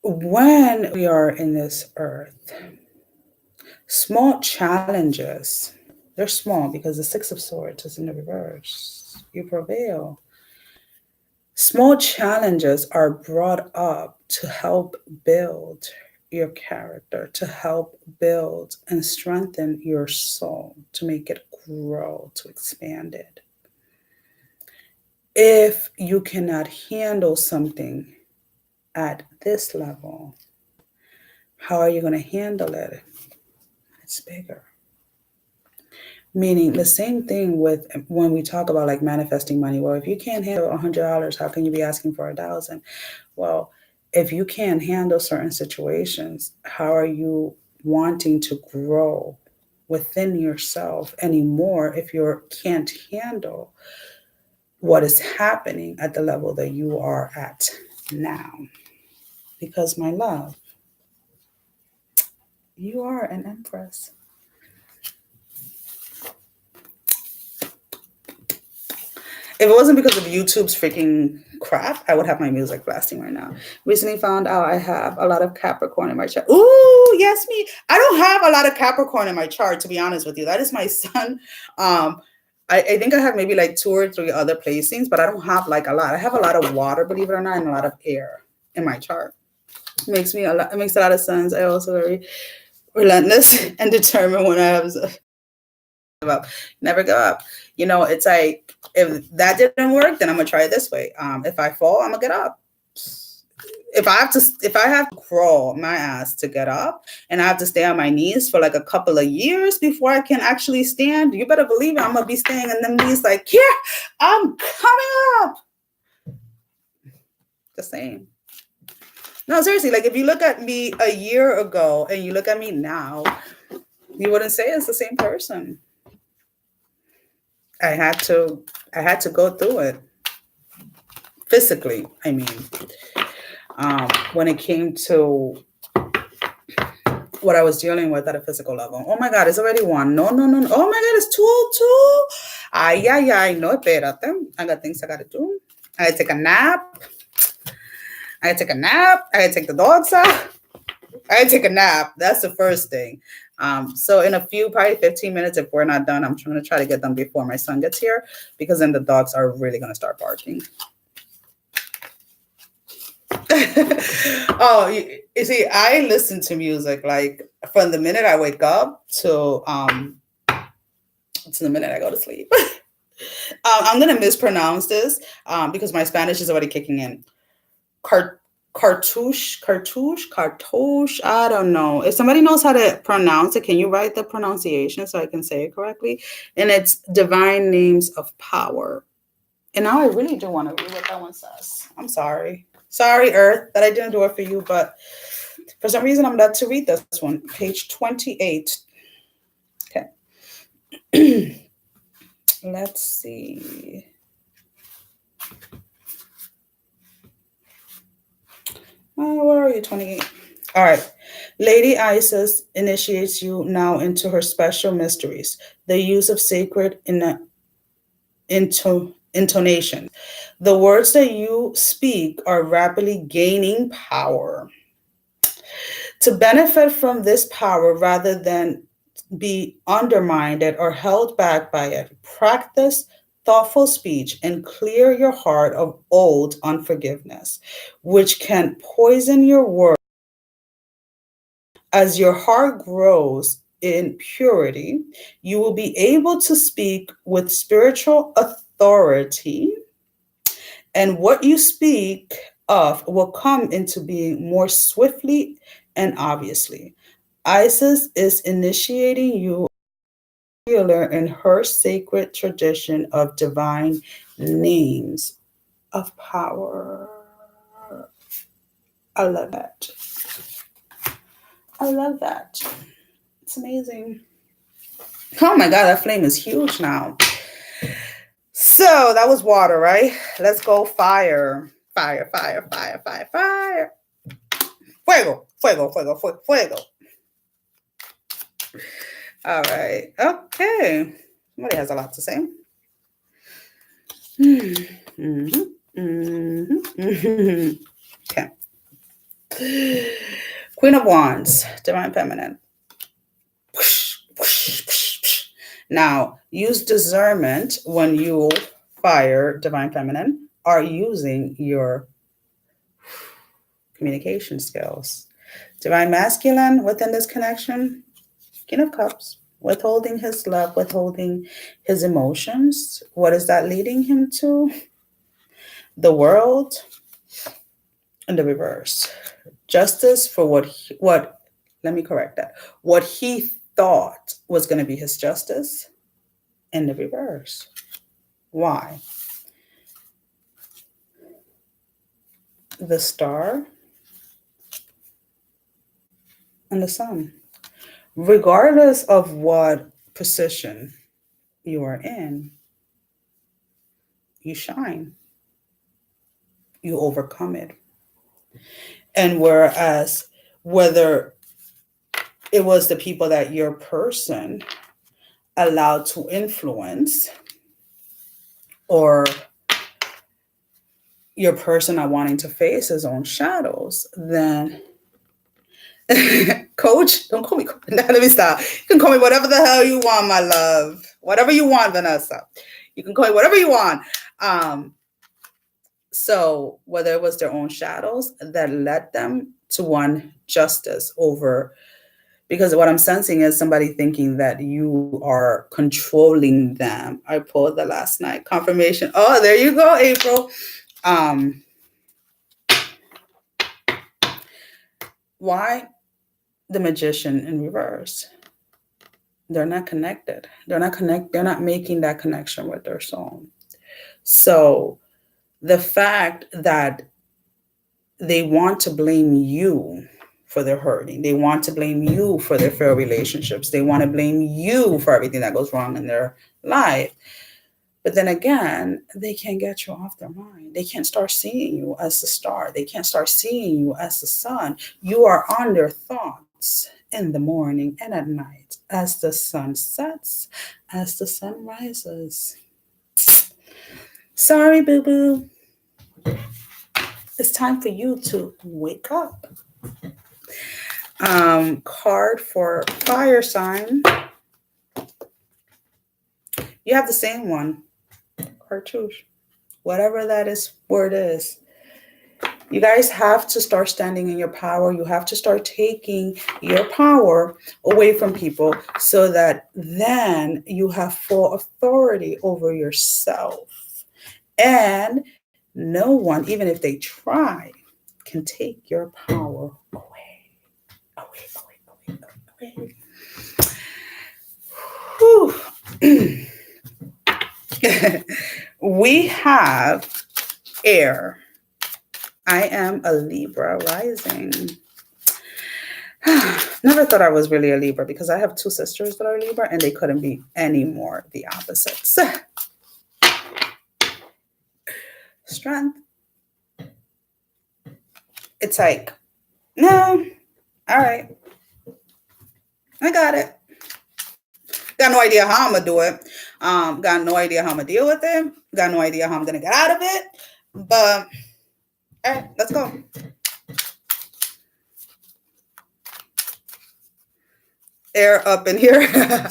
When we are in this earth, small challenges, they're small because the Six of Swords is in the reverse. You prevail. Small challenges are brought up to help build your character, to help build and strengthen your soul, to make it grow, to expand it. If you cannot handle something at this level, how are you going to handle it? It's bigger. Meaning the same thing with when we talk about like manifesting money. Well, if you can't handle $100, how can you be asking for 1,000? Well, if you can't handle certain situations, how are you wanting to grow within yourself anymore if you can't handle what is happening at the level that you are at now? Because my love, you are an empress. If it wasn't because of YouTube's freaking crap, I would have my music blasting right now. Recently found out I have a lot of Capricorn in my chart. Ooh, yes, me. I don't have a lot of Capricorn in my chart, to be honest with you. That is my sun. I think I have maybe like 2 or 3 other placings, but I don't have like a lot. I have a lot of water, believe it or not, and a lot of air in my chart. It makes a lot of sense. I also very relentless and determined when I have up. Never give up. It's like, if that didn't work, then I'm gonna try it this way. If I fall, I'm gonna get up. If I have to crawl my ass to get up, and I have to stay on my knees for like a couple of years before I can actually stand, you better believe it. I'm gonna be staying on them knees like, yeah, I'm coming up. The same. No, seriously, like if you look at me a year ago and you look at me now, you wouldn't say it's the same person. I had to go through it physically. I mean, when it came to what I was dealing with at a physical level. Oh my God, it's already 1. No, no, no, no. Oh my God, it's 2:02. Ay, ay, ay. No, espérate. I got things I got to do. I got to take a nap. I got to take a nap. I got to take the dogs out. I got to take a nap. That's the first thing. So in a few, probably 15 minutes, if we're not done, I'm going to try to get done before my son gets here, because then the dogs are really going to start barking. Oh, you see, I listen to music like from the minute I wake up to the minute I go to sleep. I'm gonna mispronounce this because my Spanish is already kicking in. Cartouche. I don't know. If somebody knows how to pronounce it, can you write the pronunciation so I can say it correctly? And it's Divine Names of Power. And now I really do want to read what that one says. I'm sorry. Sorry, Earth, that I didn't do it for you, but for some reason I'm about to read this one. Page 28. Okay. Let's see. Where are you? 28. All right. Lady Isis initiates you now into her special mysteries, the use of sacred intonation. The words that you speak are rapidly gaining power. To benefit from this power rather than be undermined or held back by it, practice thoughtful speech and clear your heart of old unforgiveness, which can poison your words. As your heart grows in purity, you will be able to speak with spiritual authority, and what you speak of will come into being more swiftly and obviously. Isis is initiating you in her sacred tradition of divine names of power. I love that. I love that. It's amazing. Oh my God, that flame is huge now. So that was water, right? Let's go fire. Fire, fire, fire, fire, fire. Fuego, fuego, fuego, fuego, fuego. All right. Okay. Somebody has a lot to say. Okay. Queen of Wands, Divine Feminine. Now, use discernment when you fire Divine Feminine are using your communication skills. Divine Masculine within this connection, King of Cups, withholding his love, withholding his emotions. What is that leading him to? The World and the reverse. Justice for what let me correct that. What he thought was going to be his justice in the reverse. Why? The Star and the Sun. Regardless of what position you are in, you shine. You overcome it. And whereas whether it was the people that your person allowed to influence, or your person not wanting to face his own shadows, then Coach, don't call me Coach. Let me stop. You can call me whatever the hell you want, my love. Whatever you want, Vanessa. You can call me whatever you want. So whether it was their own shadows that led them to want justice over, because what I'm sensing is somebody thinking that you are controlling them. I pulled the last night confirmation. Oh, there you go, April. Why the Magician in reverse? They're not connected. They're not making that connection with their soul. So the fact that they want to blame you for their hurting, they want to blame you for their failed relationships, they want to blame you for everything that goes wrong in their life. But then again, they can't get you off their mind. They can't start seeing you as the star. They can't start seeing you as the sun. You are on their thoughts. in the morning and at night, as the sun sets, as the sun rises. Sorry, boo boo. It's time for you to wake up. Card for fire sign. You have the same one. Cartouche. Whatever that is, word is. You guys have to start standing in your power. You have to start taking your power away from people so that then you have full authority over yourself. And no one, even if they try, can take your power away. Away. Whew. We have air. I am a Libra rising. Never thought I was really a Libra because I have two sisters that are Libra and they couldn't be any more the opposites. Strength. It's like, no, all right. I got it. Got no idea how I'm going to do it. Got no idea how I'm going to deal with it. Got no idea how I'm going to get out of it. But, all right, let's go. Air up in here.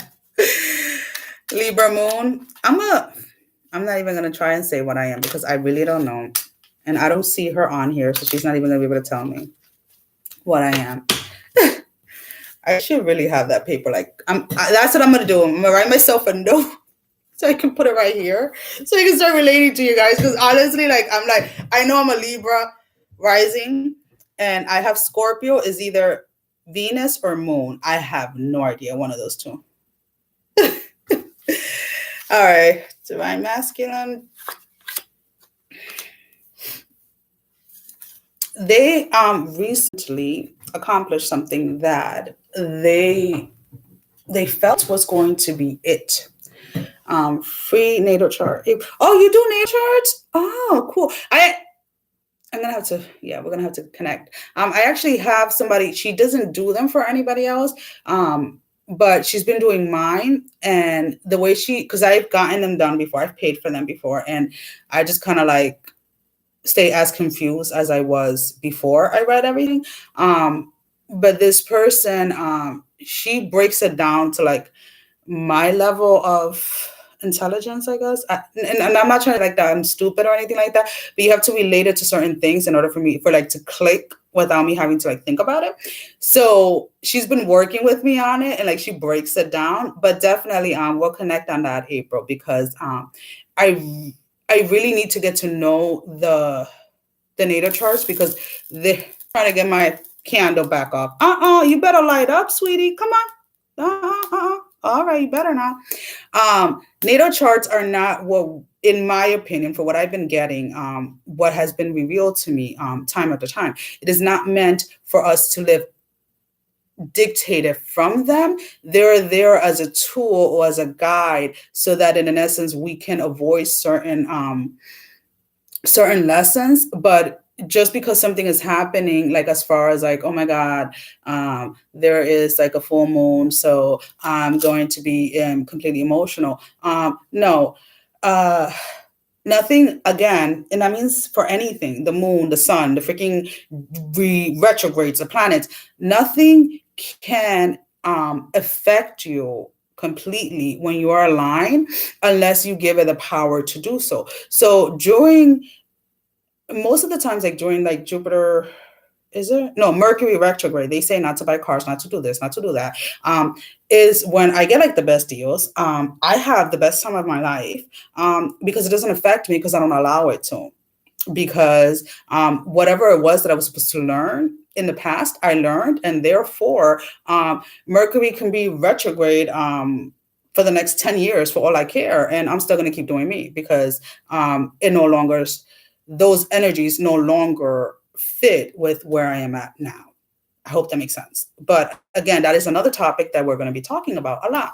Libra moon. I'm not even going to try and say what I am because I really don't know. And I don't see her on here, so she's not even going to be able to tell me what I am. I should really have that paper. Like, that's what I'm going to do. I'm going to write myself a note so I can put it right here so I can start relating to you guys. Because honestly, I know I'm a Libra rising and I have Scorpio is either Venus or Moon. I have no idea. One of those two. All right. Divine Masculine. They recently accomplished something that they felt was going to be it. Free natal chart. Oh, you do natal charts? Oh, cool. I'm gonna have to, we're gonna have to connect. I actually have somebody, she doesn't do them for anybody else. But she's been doing mine, and the way because I've gotten them done before, I've paid for them before, and I just kind of like stay as confused as I was before I read everything. But this person, she breaks it down to like my level of intelligence, I guess. And I'm not trying to like that I'm stupid or anything like that, but you have to relate it to certain things in order for like to click without me having to like think about it. So she's been working with me on it and like she breaks it down, but definitely we'll connect on that, April, because I really need to get to know the natal charts because they're trying to get my candle back off. You better light up, sweetie. Come on. All right, you better not. Natal charts are not what, in my opinion, for what I've been getting, what has been revealed to me time after time. It is not meant for us to live dictated from them. They're there as a tool or as a guide so that in essence we can avoid certain lessons. But just because something is happening, like as far as like, oh my God, there is like a full moon, so I'm going to be completely emotional. No, nothing again. And that means for anything, the moon, the sun, the freaking retrogrades, the planets, nothing can affect you completely when you are aligned unless you give it the power to do so. So most of the times, like during like Jupiter, Mercury retrograde, they say not to buy cars, not to do this, not to do that, is when I get like the best deals. I have the best time of my life because it doesn't affect me because I don't allow it to. Because whatever it was that I was supposed to learn in the past, I learned. And therefore, Mercury can be retrograde for the next 10 years for all I care. And I'm still going to keep doing me because it no longer... those energies no longer fit with where I am at now. I hope that makes sense. But again, that is another topic that we're going to be talking about a lot.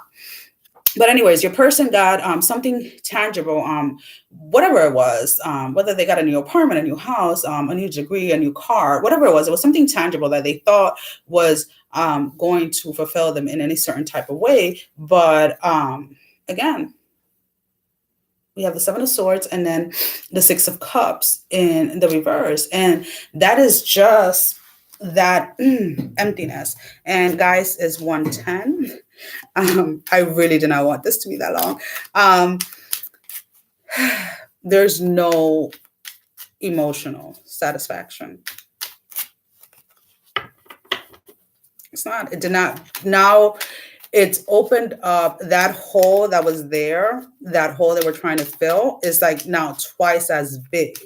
But anyways, your person got something tangible, whatever it was, whether they got a new apartment, a new house, a new degree, a new car, whatever it was something tangible that they thought was going to fulfill them in any certain type of way. But again, we have the Seven of Swords and then the Six of Cups in the reverse. And that is just that emptiness. And guys, is 110. I really did not want this to be that long. There's no emotional satisfaction. It's not. It did not. Now it's opened up that hole that was there. That hole that we're trying to fill is like now twice as big.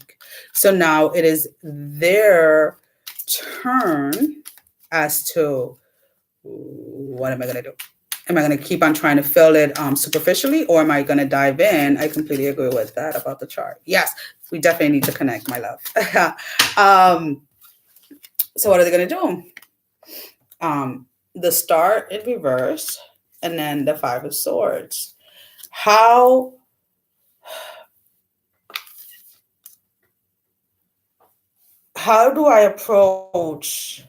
So now it is their turn as to what am I going to do? Am I going to keep on trying to fill it superficially, or am I going to dive in? I completely agree with that about the chart. Yes, we definitely need to connect, my love. So what are they going to do? The Star in reverse, and then the Five of Swords. How do I approach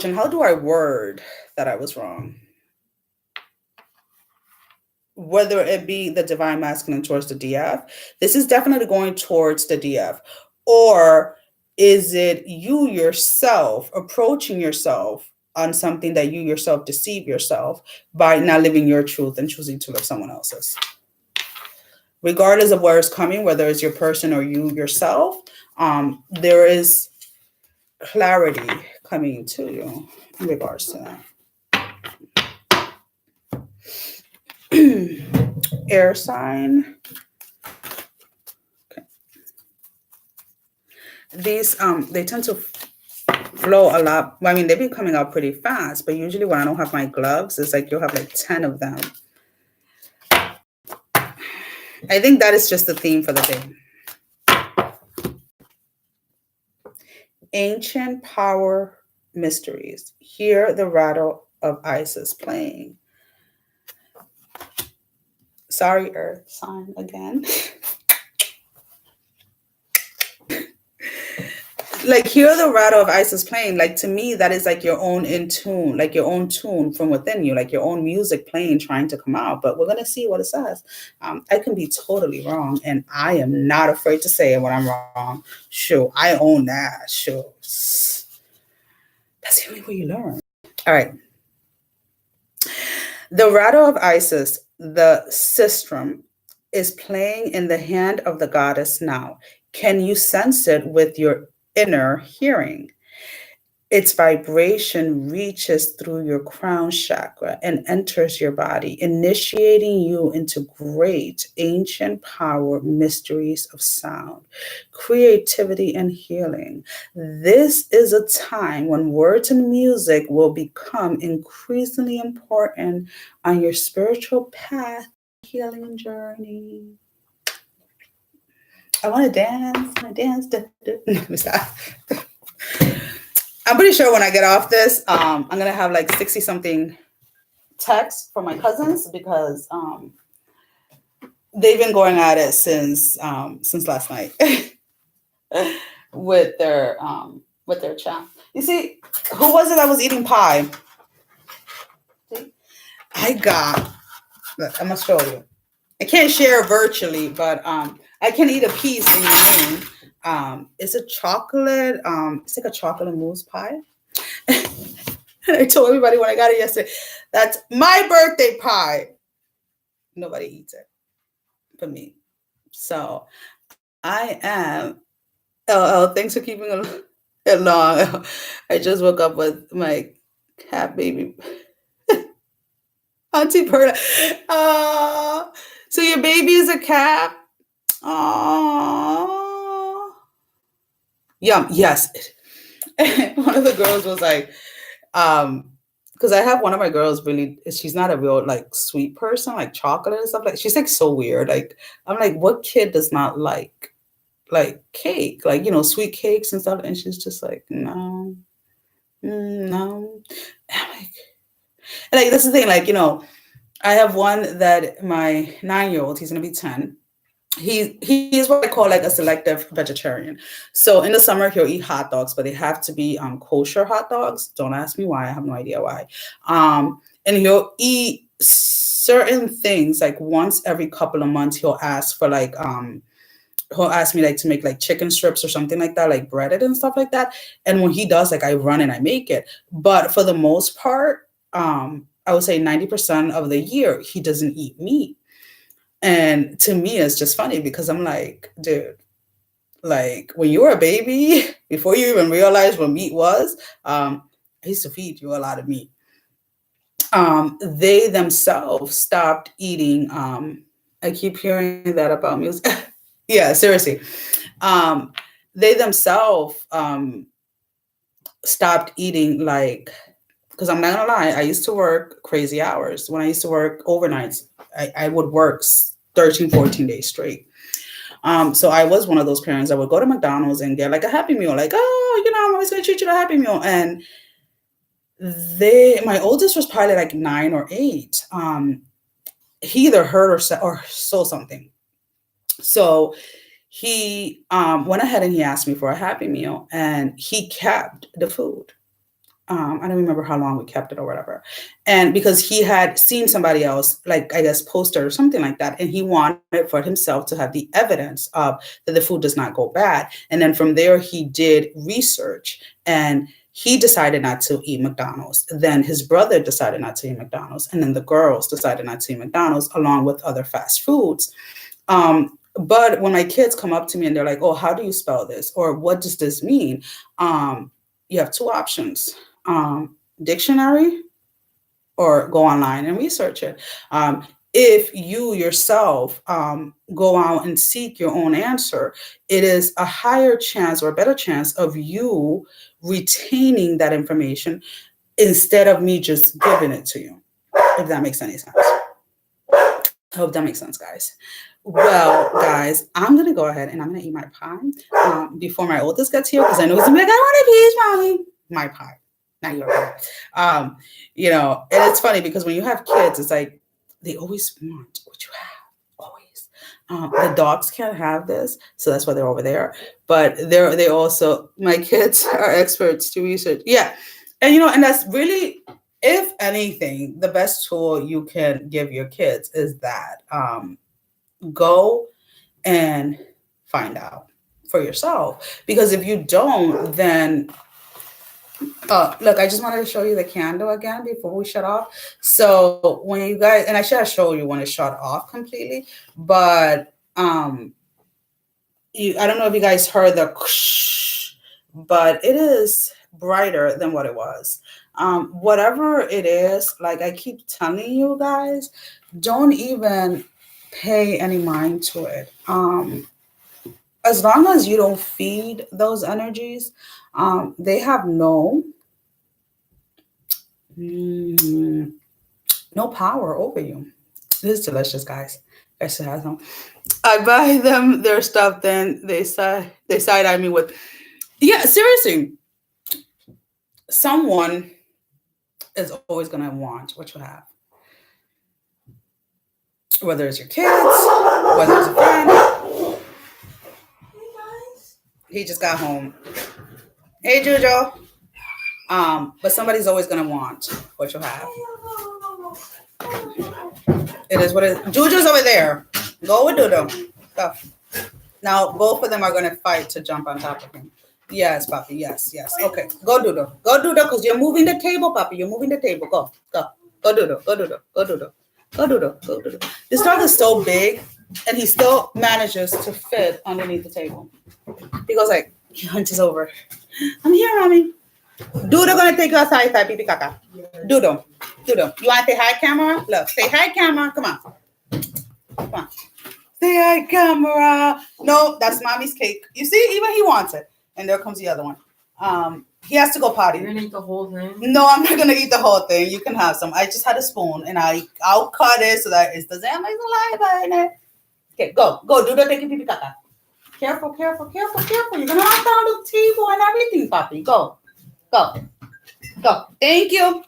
and how do I word that I was wrong? Whether it be the divine masculine towards the DF, this is definitely going towards the DF. Or is it you yourself approaching yourself on something that you yourself deceive yourself by not living your truth and choosing to live someone else's? Regardless of where it's coming, whether it's your person or you yourself, there is clarity coming to you in regards to that. Air sign. Okay. These they tend to flow a lot. I mean, they've been coming out pretty fast, but usually when I don't have my gloves, it's like you'll have like 10 of them. I think that is just the theme for the day. Ancient power mysteries. Hear the rattle of Isis playing. Sorry, Earth sign again. Like, hear the rattle of Isis playing. Like, to me, that is like your own in tune, like your own tune from within you, like your own music playing, trying to come out. But we're going to see what it says. I can be totally wrong, and I am not afraid to say it when I'm wrong. Sure, I own that. Sure. That's the only way you learn. All right. The rattle of Isis, the sistrum, is playing in the hand of the goddess now. Can you sense it with your inner hearing? Its vibration reaches through your crown chakra and enters your body, initiating you into great ancient power mysteries of sound, creativity, and healing. This is a time when words and music will become increasingly important on your spiritual path, healing journey. I want to dance. I'm pretty sure when I get off this, I'm going to have like 60 something texts from my cousins because they've been going at it since last night with their chat. You see, who was it that was eating pie? I'm going to show you. I can't share virtually, but I can eat a piece in your name. It's a chocolate, it's like a chocolate mousse pie. And I told everybody when I got it yesterday, that's my birthday pie. Nobody eats it but me. So I am, thanks for keeping it long. I just woke up with my cat baby. Auntie Perla. So your baby is a cat? Aww. Yum. Yes. One of the girls was like, because I have one of my girls she's not a real like sweet person, like chocolate and stuff. Like, she's like so weird. Like, I'm like, what kid does not like cake, like, you know, sweet cakes and stuff? And she's just like, no. And I'm like, and like, that's the thing, like, you know, I have one that my 9-year-old, he's gonna be 10. he is what I call like a selective vegetarian. So in the summer he'll eat hot dogs, but they have to be kosher hot dogs. Don't ask me why. I have no idea why. And he'll eat certain things like once every couple of months. He'll ask me like to make like chicken strips or something like that, like breaded and stuff like that. And when he does, like I run and I make it. But for the most part, I would say 90% of the year he doesn't eat meat. And to me, it's just funny because I'm like, dude, like when you were a baby, before you even realized what meat was, I used to feed you a lot of meat. They themselves stopped eating. I keep hearing that about music. Yeah, seriously. Um, they themselves stopped eating like, because I'm not gonna lie, I used to work crazy hours. When I used to work overnights, I would work 13, 14 days straight. So I was one of those parents that would go to McDonald's and get like a Happy Meal, like, oh, I'm always gonna treat you to a Happy Meal. And my oldest was probably like 9 or 8. He either heard or saw something. So he went ahead and he asked me for a Happy Meal, and he kept the food. I don't remember how long we kept it or whatever. And because he had seen somebody else, like I guess poster or something like that, and he wanted for himself to have the evidence of that the food does not go bad. And then from there, he did research and he decided not to eat McDonald's. Then his brother decided not to eat McDonald's. And then the girls decided not to eat McDonald's along with other fast foods. But when my kids come up to me and they're like, oh, how do you spell this? Or what does this mean? You have two options. Dictionary or go online and research it. If you yourself go out and seek your own answer, it is a higher chance or a better chance of you retaining that information instead of me just giving it to you, if that makes any sense. I hope that makes sense, guys. Well, guys, I'm going to go ahead and I'm going to eat my pie before my oldest gets here because I know he's going to be like, I want a piece, mommy. My pie. Not your pie. And it's funny because when you have kids, it's like they always want what you have, always. The dogs can't have this, so that's why they're over there. But they also, my kids are experts to research. Yeah. And that's really, if anything, the best tool you can give your kids is that go and find out for yourself. Because if you don't, then look, I just wanted to show you the candle again before we shut off. So when you guys, and I should have showed you when it shut off completely, but I don't know if you guys heard the whoosh, but it is brighter than what it was. Whatever it is, like I keep telling you guys, don't even pay any mind to it. As long as you don't feed those energies, they have no power over you. This is delicious, guys. I should have them. I buy them their stuff, then they side eye me with, yeah, seriously. Someone is always gonna want what you have. Whether it's your kids, whether it's a friend. He just got home. Hey, Jojo. But somebody's always gonna want what you have. It is what it is. Juju's over there. Go with Dodo. Go. Now both of them are gonna fight to jump on top of him. Yes, Papi. Yes. Okay. Go Dodo. Go Dodo, because you're moving the table, Papi. You're moving the table. Go. Go Dodo. Go Dodo. Go Dodo. Go Dodo. Go Dodo. This dog is so big, and he still manages to fit underneath the table. He goes like, he hunches over. I'm here, mommy. Dodo gonna take you outside, Pipi Kaka. Dodo. You want to say hi, camera? Look, say hi, camera. Come on. Say hi, camera. No, that's mommy's cake. You see, even he wants it. And there comes the other one. He has to go potty. You're gonna eat the whole thing? No, I'm not gonna eat the whole thing. You can have some. I just had a spoon, and I'll cut it so that it doesn't have my saliva in it. Okay, go. Dodo, take your Pipi Kaka. Careful. You're gonna knock down the table and everything, Papi. Go. Thank you.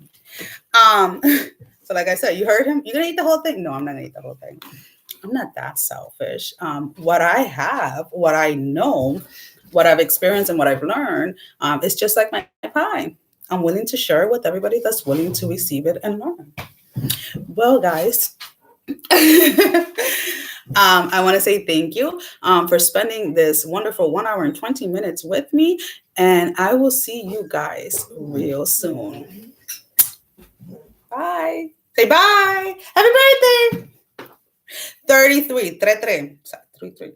So like I said, you heard him. You're gonna eat the whole thing? No, I'm not gonna eat the whole thing. I'm not that selfish. What I have, what I know, what I've experienced, and what I've learned, is just like my pie. I'm willing to share it with everybody that's willing to receive it and learn. Well, guys, I want to say thank you for spending this wonderful 1 hour and 20 minutes with me. And I will see you guys real soon. Bye. Say bye. Happy birthday. 33. 33. 33.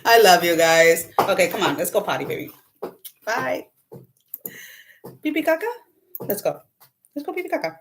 I love you guys. Okay, come on. Let's go potty, baby. Bye. Pipi caca. Let's go. Let's go pipi caca.